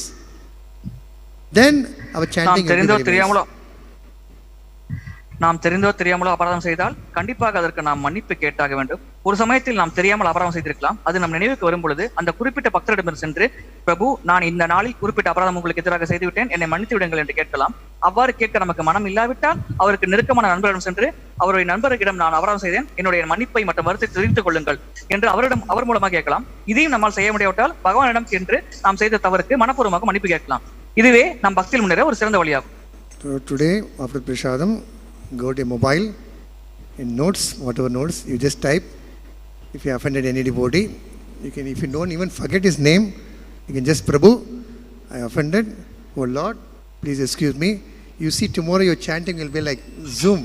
Then our chanting will be very nice. நாம் தெரிந்தோ தெரியாமலோ அபராதம் செய்தால் கண்டிப்பாக அதற்கு நாம் மன்னிப்பு கேட்டாக வேண்டும். ஒரு சமயத்தில் நாம் தெரியாமல் அபராதம் செய்திருக்கலாம். அது நம் நினைவுக்கு வரும் பொழுது அந்த குறிப்பிட்ட பக்தரிடம் சென்று, பிரபு, நான் இந்த நாளில் குறிப்பிட்ட அபராதம் உங்களுக்கு எதிராக செய்துவிட்டேன், என்னை மன்னித்து விடுங்கள் என்று கேட்கலாம். அவ்வாறு கேட்க நமக்கு மனம் இல்லாவிட்டால் அவருக்கு நெருக்கமான நண்பரிடம் சென்று, அவருடைய நண்பர்களிடம் நான் அபராதம் செய்தேன், என்னுடைய மன்னிப்பை மற்றும் வருத்தத்தை தெரிவித்துக் கொள்ளுங்கள் என்று அவர் மூலமாக கேட்கலாம். இதையும் நம்மால் செய்ய முடியாவிட்டால் பகவானிடம் சென்று நாம் செய்த தவறுக்கு மனப்பூர்வமாக மன்னிப்பு கேட்கலாம். இதுவே நம் பக்தியில் முன்னேற ஒரு சிறந்த வழியாகும். Today after prasadam, go to a mobile, in notes, whatever notes, you just type. If you offended any devotee, you can, if you don't even forget his name, you can just, Prabhu, I offended, oh Lord, please excuse me. You see, tomorrow your chanting will be like Zoom.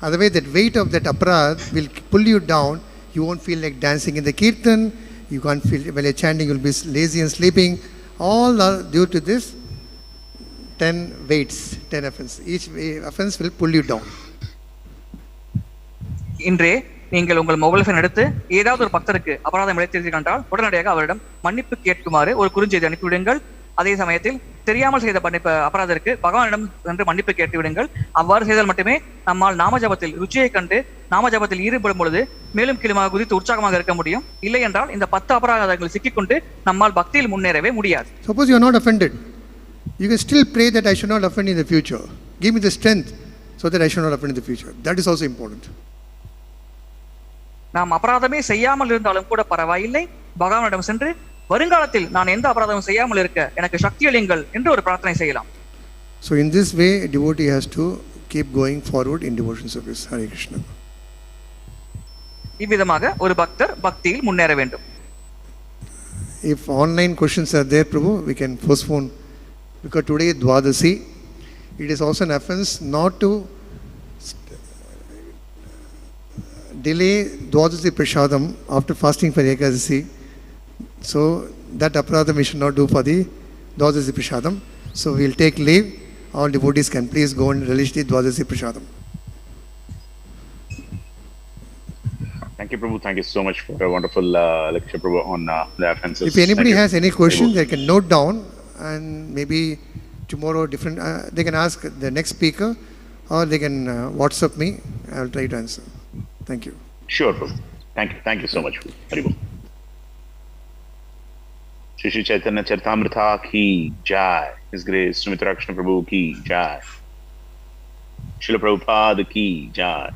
Otherwise, that weight of that aparad will pull you down. You won't feel like dancing in the kirtan. You can't feel, while you're chanting, you'll be lazy and sleeping. All are due to this 10 weights, 10 offense. Each offense will pull you down. இன்றே நீங்கள் உங்கள் mobile phone எடுத்து ஏதாவது ஒரு பக்தருக்கு அபராதம் இழைத்தீர்கள் என்றால் உடனடியாக அவரிடம் மன்னிப்பு கேட்குமாறு ஒரு குறுஞ்செய்தி அனுப்பிவிடுங்கள். அதே சமயத்தில் தெரியாமல் செய்த அபராதத்திற்கு பகவானிடம் சென்று மன்னிப்பு கேட்டு விடுங்கள். அவ்வாறு செய்தால் மட்டுமே நம்மால் நாமஜபத்தில் ருச்சியை கண்டு நாமஜபத்தில் ஈடுபடும் பொழுது மேலும் கீழுமாக குதித்து உற்சாகமாக இருக்க முடியும். இல்லை என்றால் இந்த 10 அபராதங்கள் சிக்கிக்கொண்டு நம்மால் பக்தியில் முன்னேறவே முடியாது. Suppose you are not offended, you can still pray that I should not offend in the future. Give me the strength so that I should not offend in the future. That is also important. நாம் அபராதமே செய்யாமல் இருந்தாலும் கூட பரவாயில்லை, பகவானிடம் சென்று வருங்காலத்தில் நான் எந்த அபராதமும் செய்யாமல் இருக்க எனக்கு சக்தி அளியுங்கள் என்று ஒரு பிரார்த்தனை செய்யலாம். So in this way, devotee has to keep going forward in devotion service. Hare Krishna. இவ்விதமாக ஒரு பக்தர் பக்தியில் முன்னேற வேண்டும். If online questions are there, Prabhu, we can postpone, because today Dwadasi, it is also an offense not to delay Dwadasi Prasadam after fasting for Ekadasi. So that aparadam we should not do for the Dwadasi Prasadam. So we will take leave. All devotees can please go and relish the Dwadasi Prasadam. Thank you, Prabhu. Thank you so much for a wonderful lecture, Prabhu, on the offenses. If anybody has any questions, they can note down, and maybe tomorrow different. They can ask the next speaker, or they can WhatsApp me. I will try to answer. Thank you. Sure, Prabhu. Thank you so much. Haribo. Shri Chaitanya Charitamrita ki jai. His Grace Srimati Rakshana Prabhu ki jai. Srila Prabhupada ki jai.